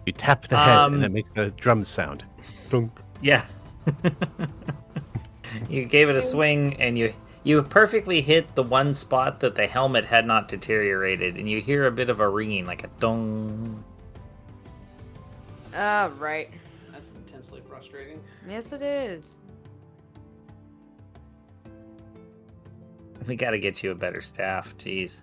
You tap the head and it makes a drum sound. Dunk. Yeah. You gave it a swing, and you perfectly hit the one spot that the helmet had not deteriorated, and you hear a bit of a ringing, like a dong. Right. That's intensely frustrating. Yes, it is. We gotta get you a better staff. Jeez.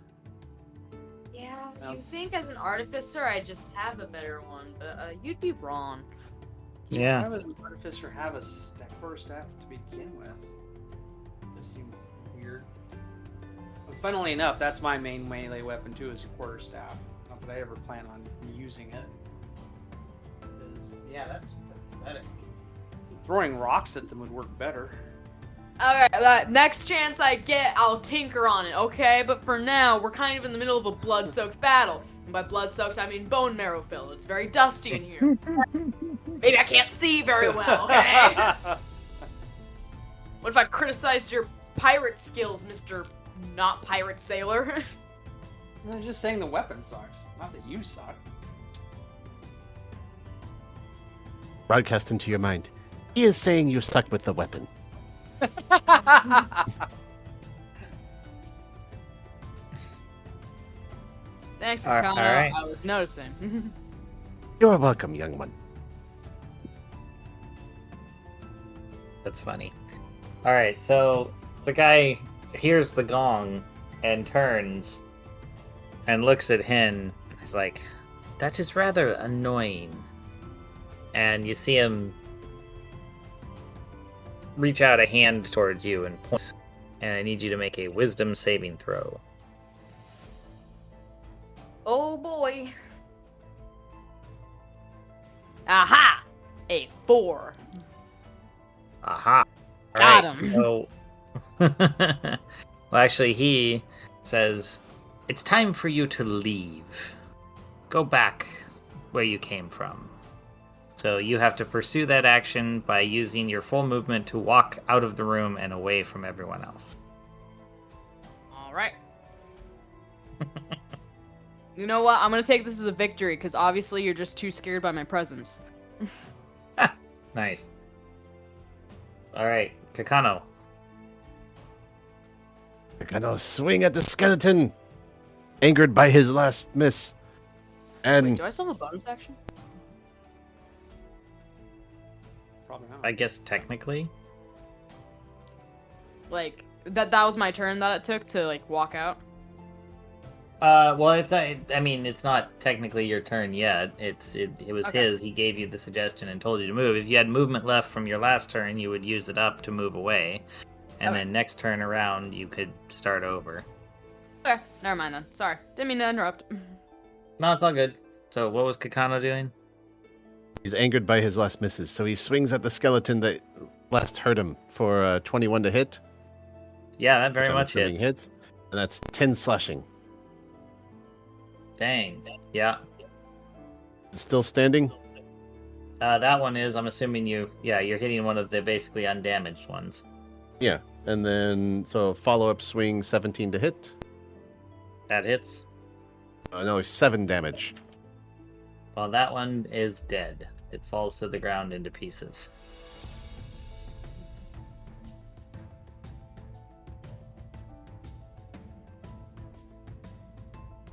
Yeah, Well- you think as an artificer I just have a better one, but you'd be wrong. Yeah. Why was an artificer have a quarter staff to begin with? This seems weird. But funnily enough, that's my main melee weapon too, is a quarter staff. Not that I ever plan on using it. Yeah, that's pathetic. Throwing rocks at them would work better. Alright, next chance I get, I'll tinker on it, okay? But for now, we're kind of in the middle of a blood-soaked battle. And by blood-soaked, I mean bone marrow filled. It's very dusty in here. Maybe I can't see very well, okay? What if I criticized your pirate skills, Mr. Not Pirate Sailor? I'm just saying the weapon sucks, not that you suck. Broadcast into your mind. He is saying you suck with the weapon. Thanks for All calling right. out. I was noticing. You're welcome, young one. That's funny. Alright, so the guy hears the gong and turns and looks at Hen. He's like, that is rather annoying. And you see him reach out a hand towards you and point. And I need you to make a wisdom saving throw. Oh boy. Aha! A 4. Aha! Got Alright, him. so... well, actually, he says, it's time for you to leave. Go back where you came from. So you have to pursue that action by using your full movement to walk out of the room and away from everyone else. Alright. You know what? I'm gonna take this as a victory, because obviously you're just too scared by my presence. Nice. Alright, Kakano. They're gonna swing at the skeleton, angered by his last miss. And Wait, do I still have a bonus action? Probably not. I guess technically. Like, that was my turn that it took to, like, walk out? Well, I mean, it's not technically your turn yet. It was Okay. his. He gave you the suggestion and told you to move. If you had movement left from your last turn, you would use it up to move away, and Okay. then next turn around, you could start over. Okay, never mind then. Sorry. Didn't mean to interrupt. No, it's all good. So, what was Kakano doing? he's angered by his last misses, so he swings at the skeleton that last hurt him for 21 to hit. Yeah, that very which I'm much assuming hits. And that's 10 slashing. Dang. Yeah. Still standing? That one is. I'm assuming you're hitting one of the basically undamaged ones. Yeah. And then, so follow-up swing, 17 to hit. That hits. No, 7 damage. Well, that one is dead. It falls to the ground into pieces.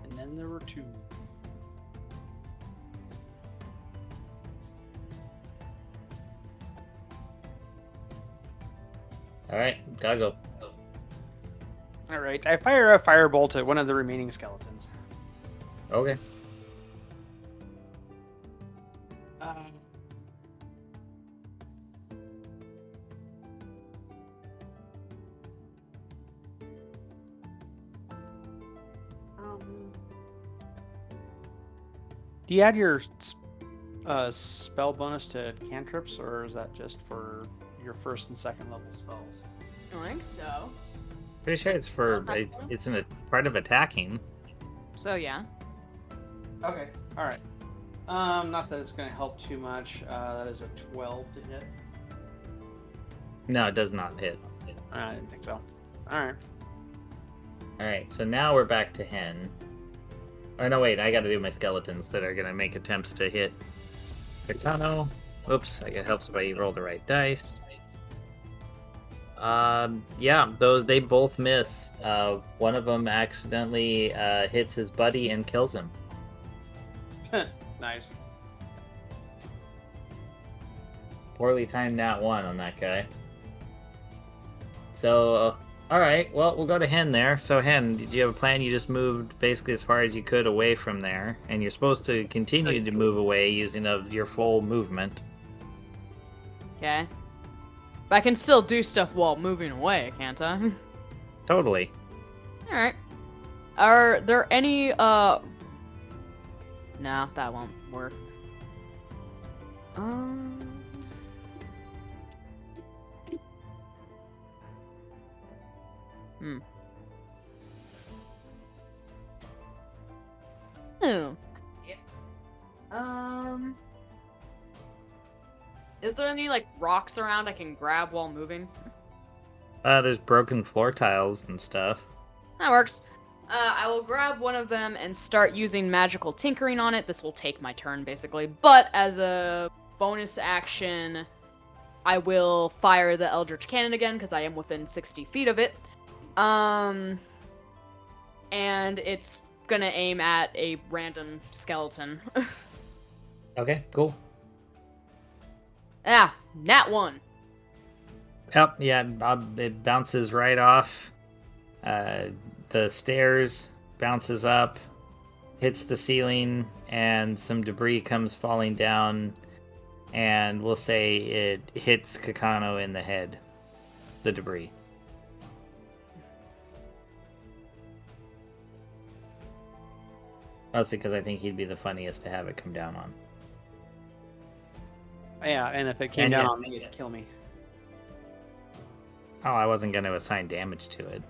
And then there were 2. All right, gotta go. All right, I fire a firebolt at one of the remaining skeletons. Okay. Do you add your spell bonus to cantrips, or is that just for your first and second level spells? I think so. Pretty sure it's for it's in a part of attacking. So, yeah. Okay, all right. Not that it's going to help too much. That is a 12 to hit. No, it does not hit. I didn't think so. All right. All right, so now we're back to Hen. Or no, wait, I got to do my skeletons that are gonna make attempts to hit Kitano. Oops, I get helps if I roll the right dice. Yeah, they both miss. One of them accidentally hits his buddy and kills him. Nice. poorly timed nat 1 on that guy. So, alright, well, we'll go to Hen there. So, Hen, did you have a plan? You just moved basically as far as you could away from there, and you're supposed to continue to move away using your full movement. Okay. But I can still do stuff while moving away, can't I? Totally. Alright. Are there any, No, that won't work. Oh. Is there any, like, rocks around I can grab while moving? There's broken floor tiles and stuff. That works. I will grab one of them and start using magical tinkering on it. This will take my turn, basically. But as a bonus action, I will fire the Eldritch Cannon again, because I am within 60 feet of it. And it's gonna aim at a random skeleton. Okay, cool. Nat 1. Yep, yeah, it bounces right off the stairs, bounces up, hits the ceiling, and some debris comes falling down, and we'll say it hits Kakano in the head, the debris. Mostly because I think he'd be the funniest to have it come down on. Yeah, and if it came down on me, it'd kill me. Oh, I wasn't going to assign damage to it.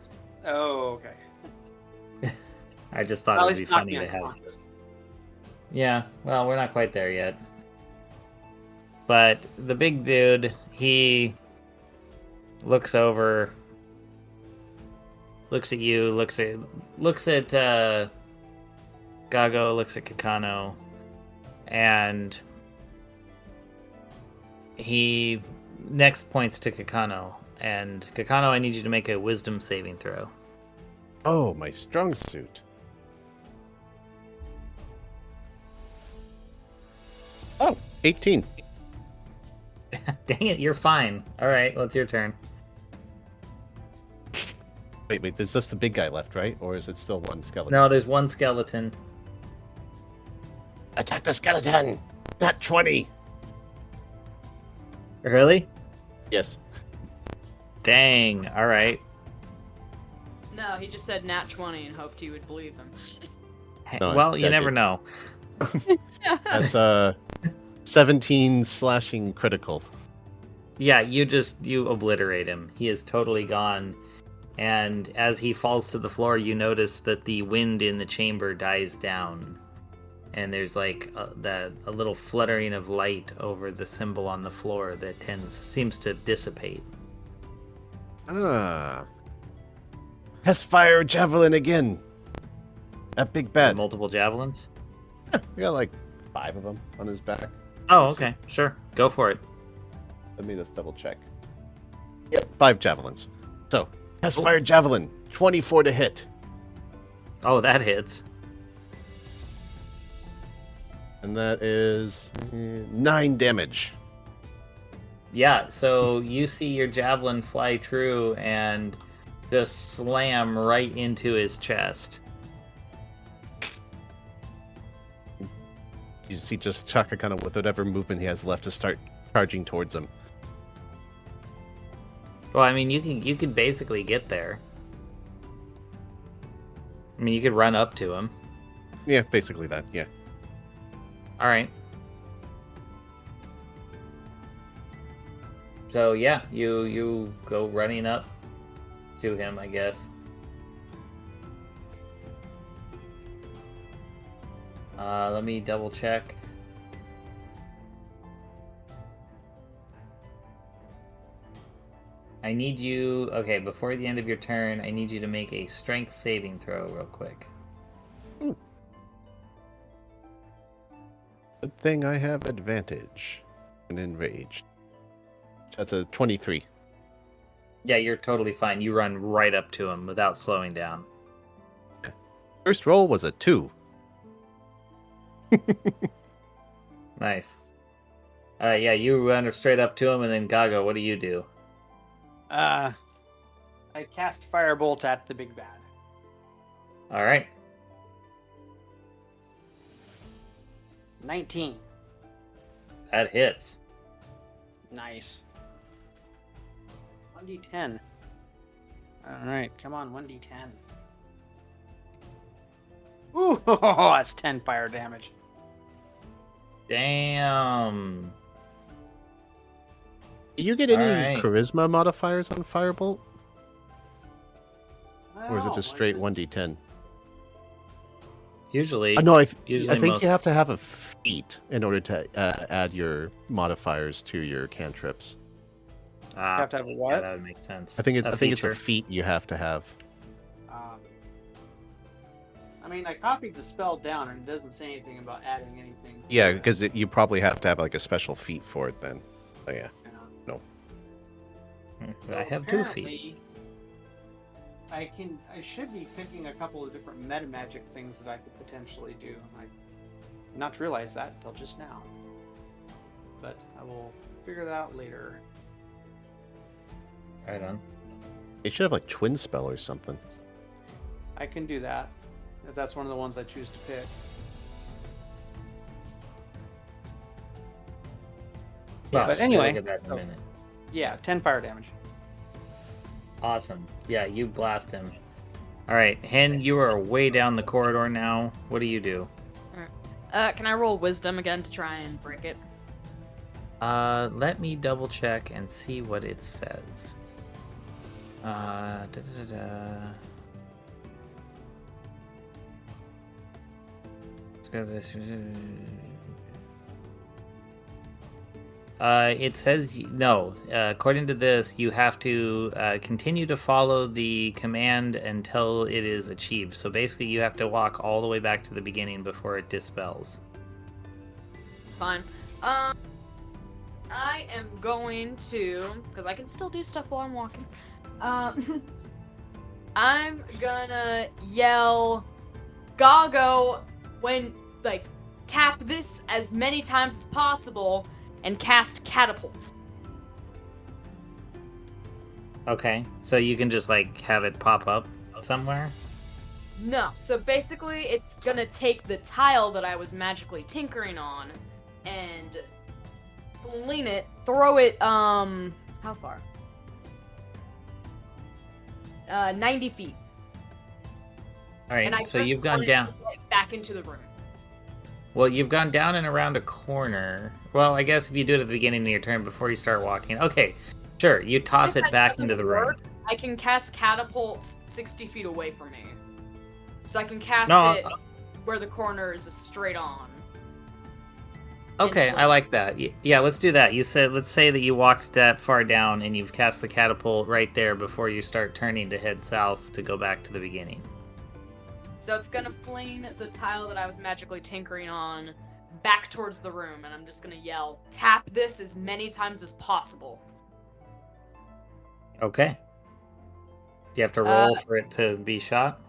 Oh, okay. I just thought it would be funny to have. Yeah, well, we're not quite there yet. But the big dude, he looks over, looks at you, looks at Gago, looks at Kakano, and he next points to Kakano. And Kakano, I need you to make a wisdom saving throw. Oh, my strong suit. Oh, 18. Dang it, you're fine. All right, well, it's your turn. Wait, there's just the big guy left, right? Or is it still one skeleton? No, there's one skeleton. Attack the skeleton! Not 20! Really? Yes. Dang, all right. No, he just said nat 20 and hoped you would believe him. No, Well, you I never did. know. That's 17 slashing critical. Yeah, you obliterate him. He is totally gone. And as he falls to the floor, you notice that the wind in the chamber dies down. And there's like a little fluttering of light over the symbol on the floor that seems to dissipate. Test fire javelin again. That big bad. Multiple javelins? Yeah, we got like 5 of them on his back. Oh, okay. Sure. Go for it. Let me just double check. Yep, 5 javelins. So, test fire javelin, 24 to hit. Oh, that hits. And that is 9 damage. Yeah, so you see your javelin fly true and just slam right into his chest. You see just Chaka kind of with whatever movement he has left to start charging towards him. Well, I mean, you could basically get there. I mean, you could run up to him. Yeah, basically that, yeah. All right. So yeah, you go running up to him, I guess. Let me double check. I need you... Okay, before the end of your turn, I need you to make a strength saving throw real quick. Good thing I have advantage and enraged. That's a 23. Yeah, you're totally fine. You run right up to him without slowing down. First roll was a 2. Nice. Yeah, you run straight up to him, and then Gago, what do you do? I cast Firebolt at the big bad. All right. 19. That hits. Nice. 1d10. Alright, come on, 1d10. Ooh, that's 10 fire damage. Damn. Do you get any Alright. charisma modifiers on Firebolt? Or is it Oh, just straight 1d10? Usually. No, I Usually think most- you have to have a feat in order to add your modifiers to your cantrips. You have to have a Yeah, what? that would make sense. I think it's a feature. feat you have to have. I mean, I copied the spell down and it doesn't say anything about adding anything. to Yeah, it, because you probably have to have like a special feat for it then. Oh yeah. you know. I have 2 feet. Apparently, I should be picking a couple of different meta magic things that I could potentially do. I did not realize that until just now. But I will figure that out later. Right on. They should have like twin spell or something. I can do that if that's one of the ones I choose to pick. Well, but we'll anyway, look at that in a minute. Yeah, 10 fire damage. Awesome. Yeah, you blast him. All right, Hen, you are way down the corridor now. What do you do? Can I roll wisdom again to try and break it? Let me double check and see what it says. Let's go to this. It says no. According to this, you have to continue to follow the command until it is achieved. So basically, you have to walk all the way back to the beginning before it dispels. Fine. I am going to, because I can still do stuff while I'm walking. I'm gonna yell, "Gago!" when tap this as many times as possible. And cast catapults. Okay, so you can just have it pop up somewhere? No, so basically it's gonna take the tile that I was magically tinkering on and fling it, throw it, how far? 90 feet. Alright, And I so just you've gone want it down. back into the room. Well, you've gone down and around a corner. Well, I guess if you do it at the beginning of your turn before you start walking. Okay, sure, you toss If it that back doesn't into the room. work, I can cast catapults 60 feet away from me. So I can cast No, it where the corner is straight on. Okay, I like that. Yeah, let's do that. Let's say that you walked that far down and you've cast the catapult right there before you start turning to head south to go back to the beginning. So it's gonna fling the tile that I was magically tinkering on back towards the room, and I'm just gonna yell, "Tap this as many times as possible." Okay. You have to roll for it to be shot?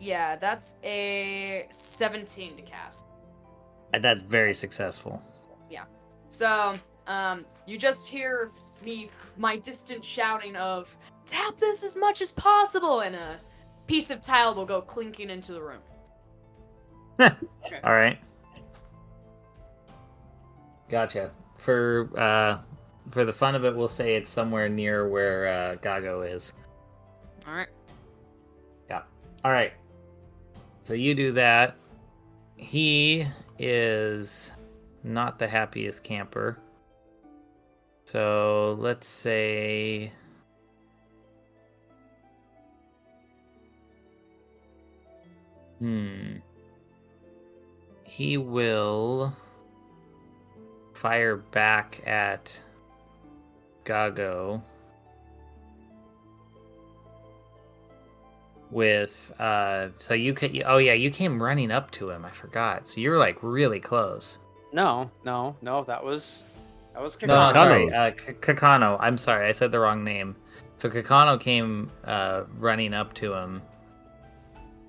Yeah, that's a 17 to cast. That's very successful. So, you just hear my distant shouting of, "Tap this as much as possible," and a piece of tile will go clinking into the room. Alright. Gotcha. For the fun of it, we'll say it's somewhere near where Gago is. Alright. Yeah. Alright. So you do that. He is not the happiest camper. So let's say... He will fire back at Gago with so you came running up to him. I forgot. So you're really close. No, that was Kakano. No, sorry, Kakano. I'm sorry, I said the wrong name. So Kakano came running up to him.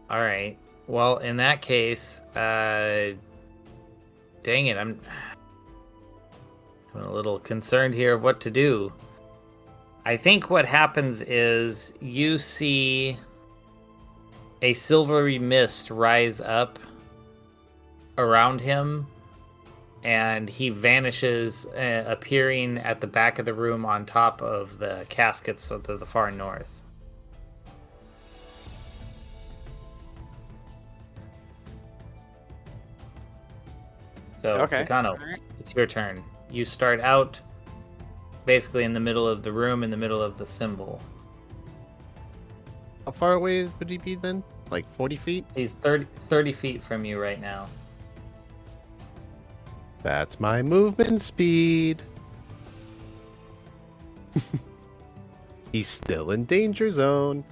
All right. Well, in that case, dang it, I'm a little concerned here of what to do. I think what happens is you see a silvery mist rise up around him, and he vanishes, appearing at the back of the room on top of the caskets to the far north. So, Okay. Takano, Alright. it's your turn. You start out basically in the middle of the room, in the middle of the symbol. How far away would he be then? Like 40 feet? He's 30 feet from you right now. That's my movement speed. He's still in danger zone.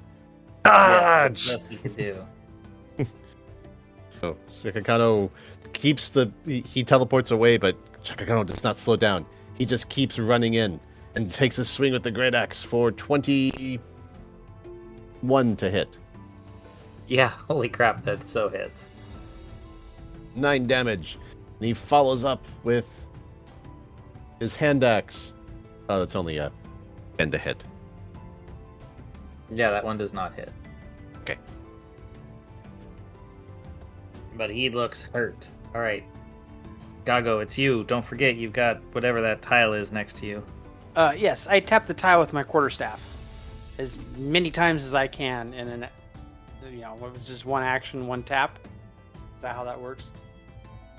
Yes, Dodge! that's the best you can do. So Shikakano keeps he teleports away, but Shikakano does not slow down. He just keeps running in and takes a swing with the great axe for 21 to hit. Yeah, holy crap, that so hits. 9 damage. And he follows up with his hand axe. Oh, that's only a 10 to hit. Yeah, that one does not hit. Okay. But he looks hurt. Alright. Gago, it's you. Don't forget you've got whatever that tile is next to you. Yes, I tap the tile with my quarterstaff as many times as I can, and then, what was just one action, one tap? Is that how that works?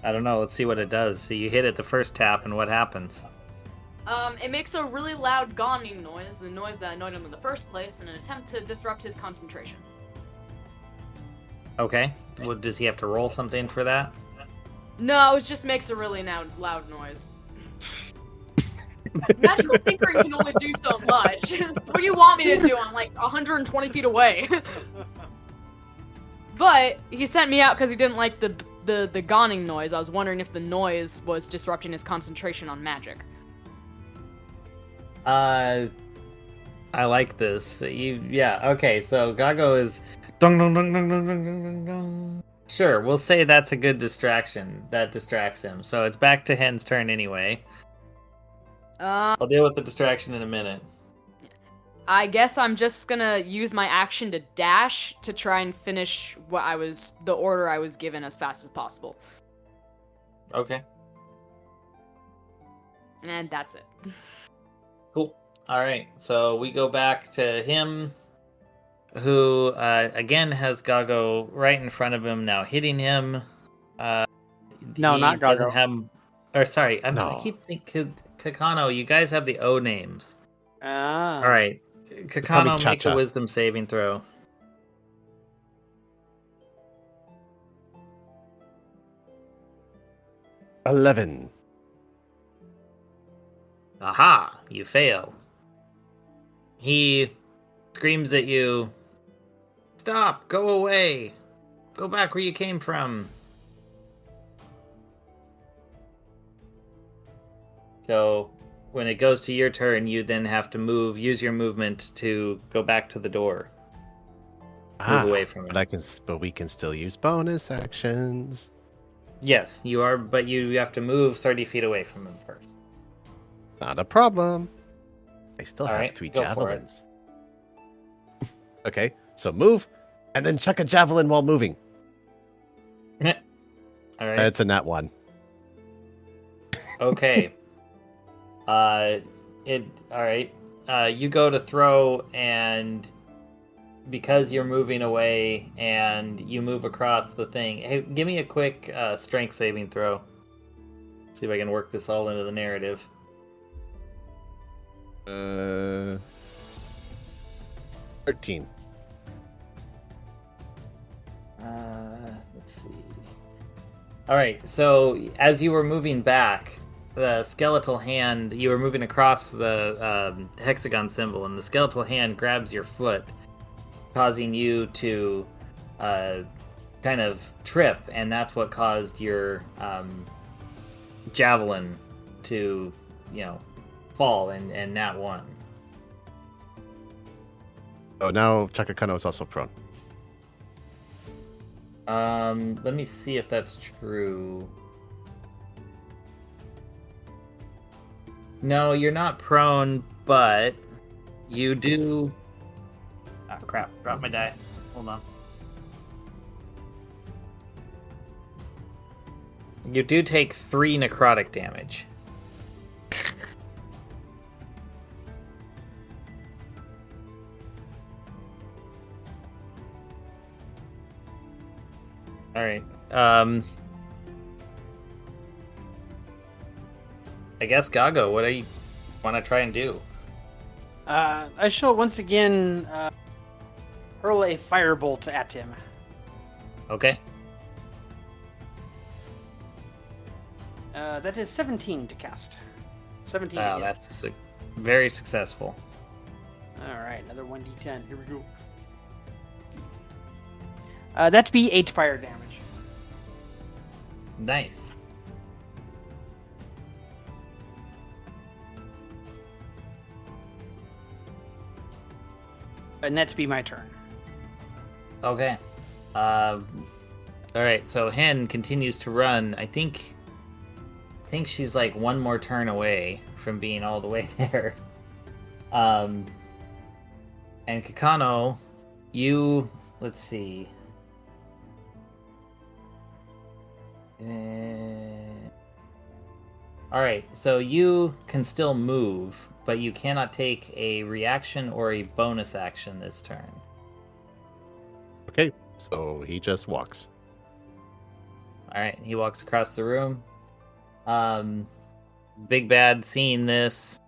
I don't know, let's see what it does. So you hit it the first tap, and what happens? It makes a really loud gonging noise, the noise that annoyed him in the first place, in an attempt to disrupt his concentration. Okay. Well, does he have to roll something for that? No, it just makes a really loud noise. Magical tinkering can only do so much. What do you want me to do? I'm like 120 feet away. But he sent me out because he didn't like the gonging noise. I was wondering if the noise was disrupting his concentration on magic. I like this. Okay, so Gago is dong dong dong dong dong dong dong dong. Sure, we'll say that's a good distraction. That distracts him. So it's back to Hen's turn anyway. I'll deal with the distraction in a minute. I guess I'm just gonna use my action to dash to try and finish the order I was given as fast as possible. Okay. And that's it. Cool. Alright, so we go back to him, who, again, has Gago right in front of him, now hitting him. No, He not doesn't Gago. have... Or, sorry, I No. keep thinking... Kakano, you guys have the O names. Ah. Alright. probably Kakano, make a Cha-Cha. wisdom saving throw. 11. Aha! You fail. He screams at you, "Stop! Go away! Go back where you came from!" So, when it goes to your turn, you then have to use your movement to go back to the door. Move away from it. But we can still use bonus actions. Yes, you are, but you have to move 30 feet away from him first. Not a problem. I still All have right, 3 go for it. javelins. Okay, so move, and then chuck a javelin while moving. All right. It's a nat 1. Okay. All right. You go to throw, and because you're moving away and you move across the thing, hey, give me a quick strength saving throw. See if I can work this all into the narrative. 13. Let's see. All right. So as you were moving back, the skeletal hand, you were moving across the hexagon symbol, and the skeletal hand grabs your foot, causing you to kind of trip, and that's what caused your javelin to, fall and nat 1. Oh, now Chakakano is also prone. Let me see if that's true. No, you're not prone, but you do. Ah, crap! Drop my die. Hold on. You do take 3 necrotic damage. All right. I guess Gago, what do you want to try and do? I shall once again hurl a firebolt at him. Okay. That is 17 to cast. 17. Wow, that's very successful. All right, another 1d10. Here we go. That'd be 8 fire damage. Nice. And that'd be my turn. Okay. All right. So Hen continues to run. I think she's like one more turn away from being all the way there. And Kakano, let's see. All right. So you can still move, but you cannot take a reaction or a bonus action this turn. Okay, so he just walks. All right, he walks across the room. Big Bad, seeing this,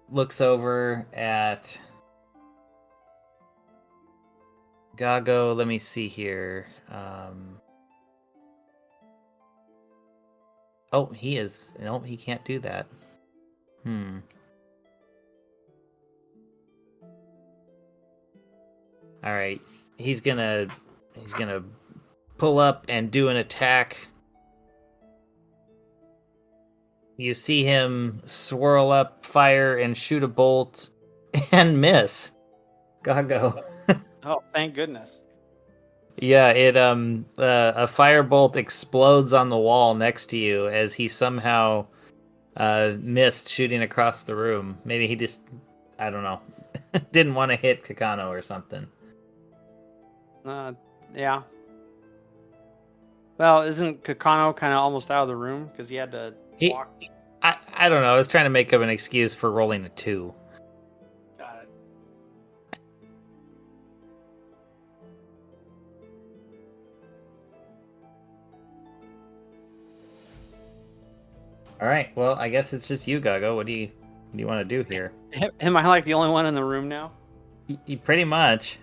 looks over at Gago. Let me see here. Oh, he can't do that. All right, he's gonna pull up and do an attack. You see him swirl up fire and shoot a bolt and miss. Gago. Oh, thank goodness. Yeah, a firebolt explodes on the wall next to you as he somehow missed shooting across the room. Maybe he just, I don't know, didn't want to hit Kakano or something. Yeah. Well, isn't Kakano kind of almost out of the room because he had to walk? I don't know. I was trying to make up an excuse for rolling a 2. Got it. All right. Well, I guess it's just you, Gago. What do you want to do here? Am I like the only one in the room now? You pretty much.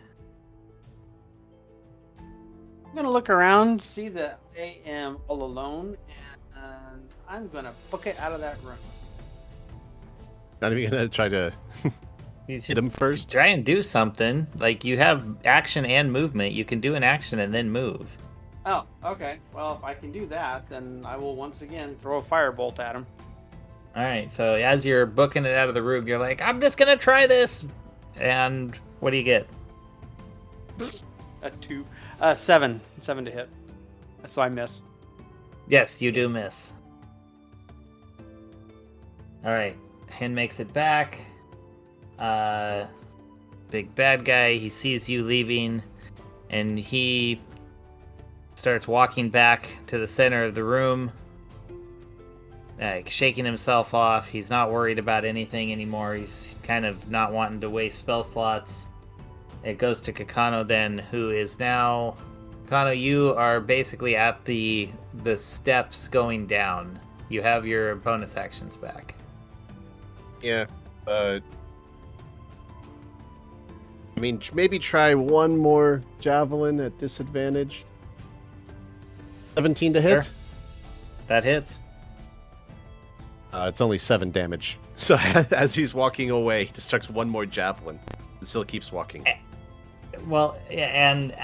I'm gonna look around, see that I am all alone, and I'm gonna book it out of that room. Not even gonna try to hit him first. Try and do something. Like, you have action and movement. You can do an action and then move. Oh, okay. Well, if I can do that, then I will once again throw a firebolt at him. All right. So as you're booking it out of the room, you're like, I'm just gonna try this. And what do you get? A 2, 7 to hit. So I miss. Yes, you do miss. All right. Hen makes it back. Big Bad Guy, he sees you leaving, and he starts walking back to the center of the room, like shaking himself off. He's not worried about anything anymore. He's kind of not wanting to waste spell slots. It goes to Kakano then, who is now... Kakano, you are basically at the steps going down. You have your bonus actions back. Yeah. I mean, maybe try one more javelin at disadvantage. 17 to hit? Sure. That hits. It's only 7 damage. So as he's walking away, he just chucks one more javelin. And still keeps walking. Well, and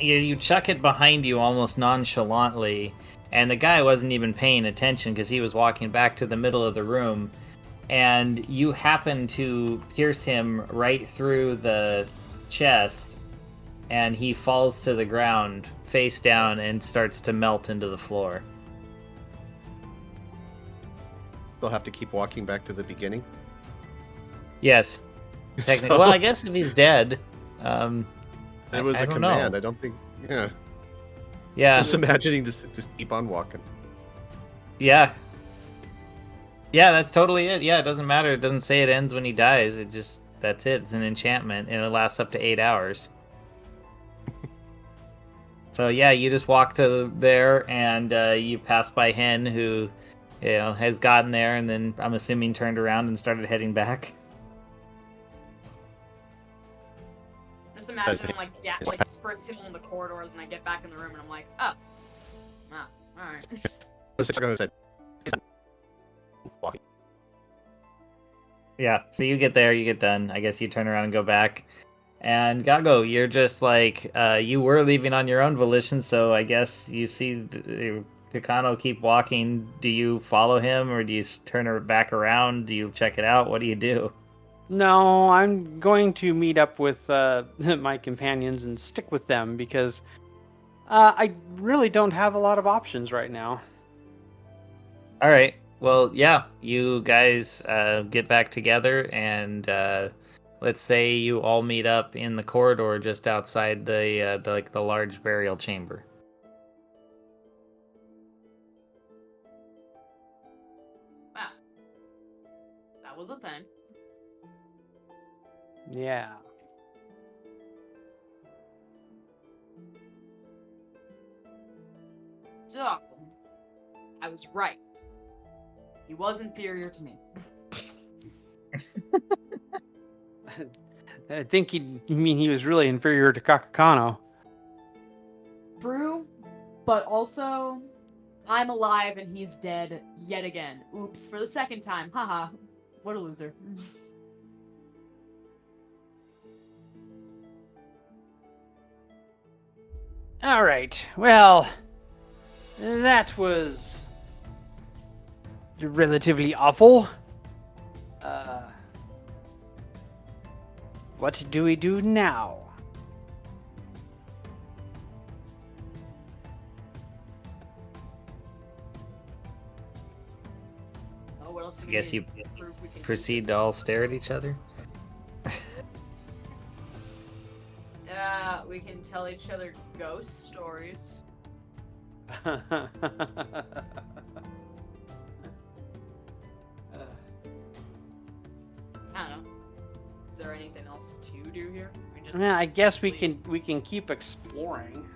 you chuck it behind you almost nonchalantly, and the guy wasn't even paying attention because he was walking back to the middle of the room, and you happen to pierce him right through the chest, and he falls to the ground face down and starts to melt into the floor. they'll have to keep walking back to the beginning. Yes. Technically, So- well, I guess if he's dead, It was I a don't command. know. I don't think. Yeah. Yeah, Just imagining just keep on walking. yeah, yeah. That's totally it. Yeah, it doesn't matter. It doesn't say it ends when he dies. It just that's it. It's an enchantment, and it lasts up to 8 hours. So yeah, you just walk to there, and you pass by Hen, who, has gotten there, and then I'm assuming turned around and started heading back. Just imagine like sprints him on the corridors, and I get back in the room, and I'm like, oh, all right. Let's check on his head. Walking. Yeah, so you get there, you get done. I guess you turn around and go back. And Gago, you're just like, you were leaving on your own volition, so I guess you see Kakano keep walking. Do you follow him, or do you turn her back around? Do you check it out? What do you do? No, I'm going to meet up with my companions and stick with them because I really don't have a lot of options right now. All right. Well, yeah, you guys get back together, and let's say you all meet up in the corridor just outside the large burial chamber. Wow, that was a thing. Yeah. So, I was right. He was inferior to me. I think you mean he was really inferior to Kakakano. True, but also, I'm alive and he's dead yet again. Oops, for the second time. Haha. What a loser. All right. Well, that was relatively awful. What do we do now? Oh, what else do I we guess need? you Proof we can- proceed to all stare at each other. We can tell each other ghost stories. I don't know. Is there anything else to do here? We just Yeah, I guess we sleep? can keep exploring.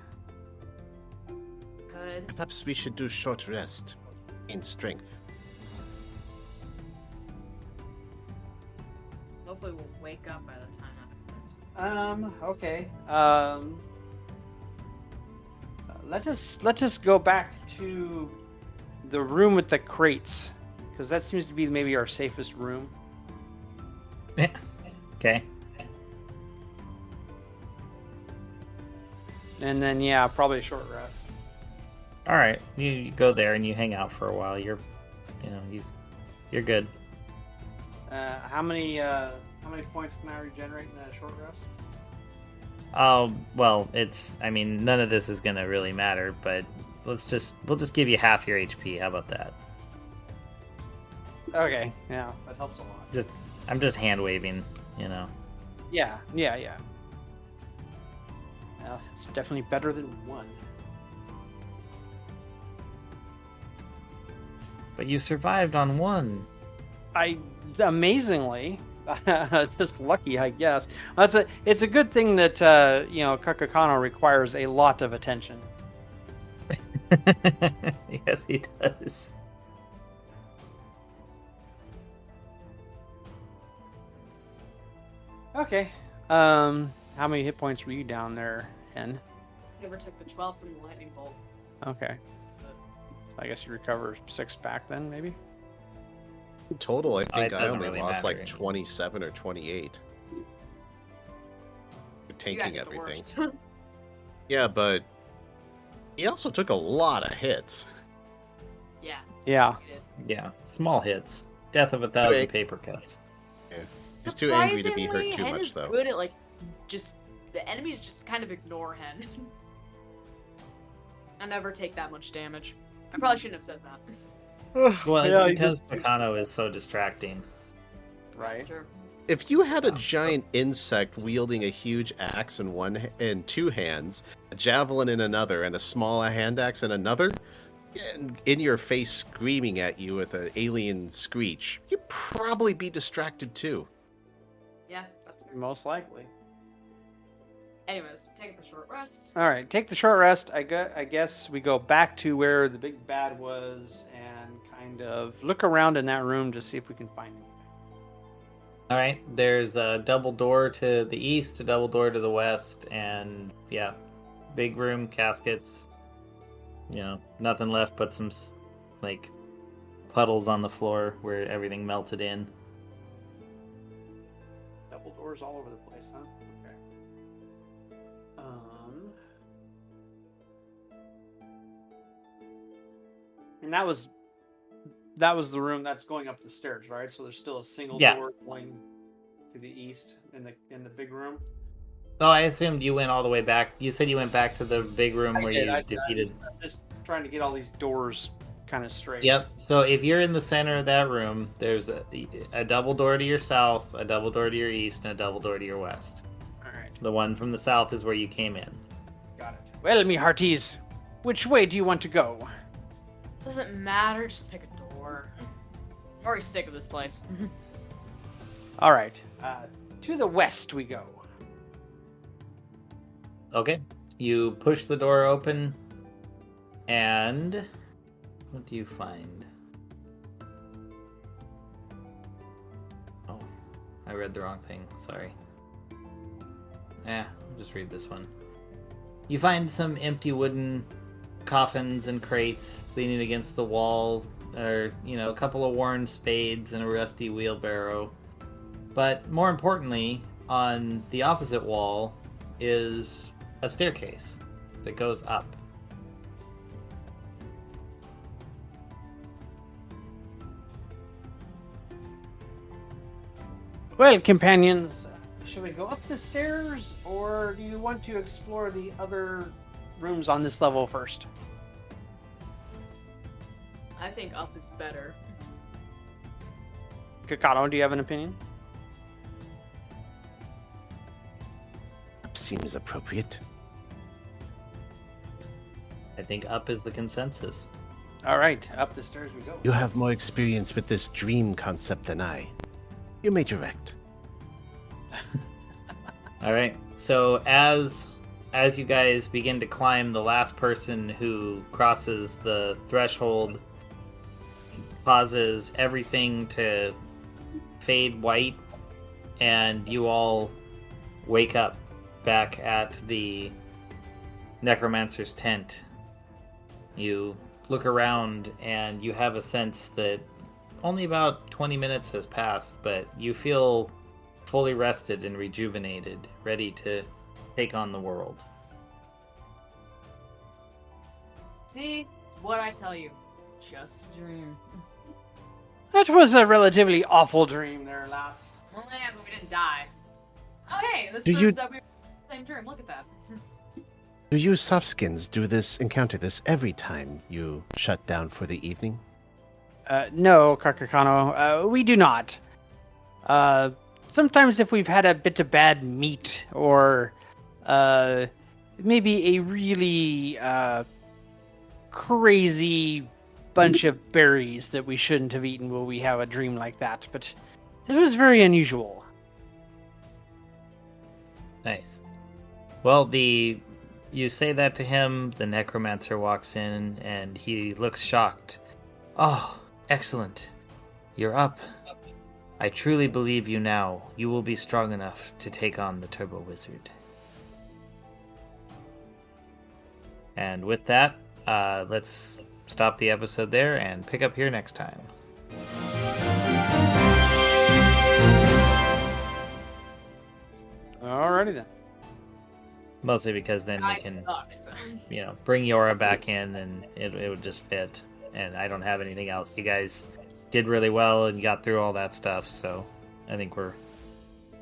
Could. Perhaps we should do short rest in strength. Hopefully we'll wake up by the time afterwards. Okay. Let us go back to the room with the crates, because that seems to be maybe our safest room. Okay. And then yeah, probably a short rest. All right. You go there and you hang out for a while. You're good. How many points can I regenerate in a short rest? Oh, well, none of this is gonna really matter, but we'll just give you half your HP. How about that? Okay, yeah, that helps a lot. I'm just hand waving, Yeah. Well, it's definitely better than one. But you survived on one. Amazingly, just lucky, I guess. It's a good thing that Kakakano requires a lot of attention. Yes, he does. Okay. How many hit points were you down there, Hen? Never took the 12 from the lightning bolt. Okay. I guess you recover 6 back then, maybe? In total, I It think I doesn't only really lost matter. like 27 or 28. You Tanking gotta get the everything. worst. Yeah, but he also took a lot of hits. Yeah. Yeah. you did. Yeah, small hits. Death of 1,000 Wait. paper cuts. He's too angry to be hurt Surprisingly, too Hen much, is though. good at just the enemies just kind of ignore Hen. I never take that much damage. I probably shouldn't have said that. Well, it's Yeah, because Picano is so distracting. right. Sure. If you had a Oh. giant insect wielding a huge axe in two hands, a javelin in another, and a small hand axe in another, and in your face screaming at you with an alien screech, you'd probably be distracted too. Yeah, that's fair. Most likely. Anyways, take a short rest. All right, take the short rest. I guess we go back to where the big bad was and kind of look around in that room to see if we can find anything. All right, there's a double door to the east, a double door to the west, and yeah, big room, caskets. You know, nothing left but some like puddles on the floor where everything melted in. Double doors all over the place, huh? Okay. And that was the room that's going up the stairs, right? So there's still a single Yeah. door going to the east in the big room. Oh, I assumed you went all the way back. You said you went back to the big room where you I'm defeated. just trying to get all these doors kind of straight. Yep. So if you're in the center of that room, there's a double door to your south, a double door to your east, and a double door to your west. All right. The one from the south is where you came in. Got it. Well, me hearties, which way do you want to go? Doesn't matter, just pick a door. I'm already sick of this place. All right. To the west we go. Okay. You push the door open, and what do you find? Oh, I read the wrong thing. Sorry. I'll just read this one. You find some empty wooden coffins and crates leaning against the wall, or, a couple of worn spades and a rusty wheelbarrow. But more importantly, on the opposite wall is a staircase that goes up. Well, companions, should we go up the stairs, or do you want to explore the other rooms on this level first? I think up is better. Kakano, do you have an opinion? Seems appropriate. I think up is the consensus. All right, up the stairs we go. You have more experience with this dream concept than I. You may direct. All right. So as you guys begin to climb, the last person who crosses the threshold causes everything to fade white, and you all wake up back at the Necromancer's tent. You look around and you have a sense that only about 20 minutes has passed, but you feel fully rested and rejuvenated, ready to take on the world. See? What I tell you. Just a dream. That was a relatively awful dream there, lass. Well, yeah, but we didn't die. Oh, hey, this Do proves you- that we were in the same dream. Look at that. Do you softskins encounter this every time you shut down for the evening? No, Kakakano, we do not. Sometimes if we've had a bit of bad meat, or maybe a really crazy bunch of berries that we shouldn't have eaten, will we have a dream like that. But this was very unusual. Nice. Well, you say that to him, the Necromancer walks in, and he looks shocked. Oh, excellent. You're up. I truly believe you now. You will be strong enough to take on the Turbo Wizard. And with that, let's stop the episode there and pick up here next time. Alrighty then. Mostly because then we Guy can, sucks. bring Yora back in, and it would just fit. And I don't have anything else. You guys did really well and got through all that stuff, so I think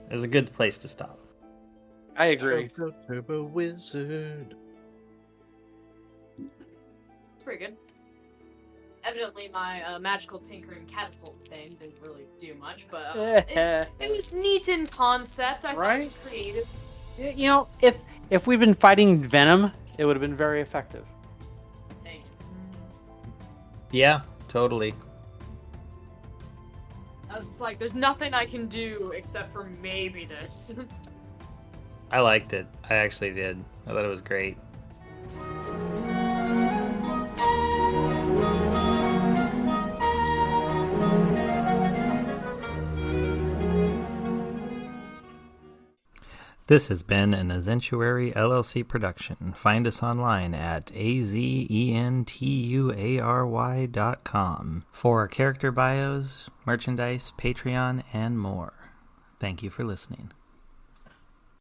there's a good place to stop. I agree. Turbo Wizard. It's pretty good. Evidently, my magical tinkering catapult thing didn't really do much, but it was neat in concept. I thought it was creative. You know, if we'd been fighting Venom, it would have been very effective. Dang. Yeah, totally. I was just like, there's nothing I can do except for maybe this. I liked it. I actually did. I thought it was great. This has been an Azentuary LLC production. Find us online at azentuary.com for character bios, merchandise, Patreon, and more. Thank you for listening.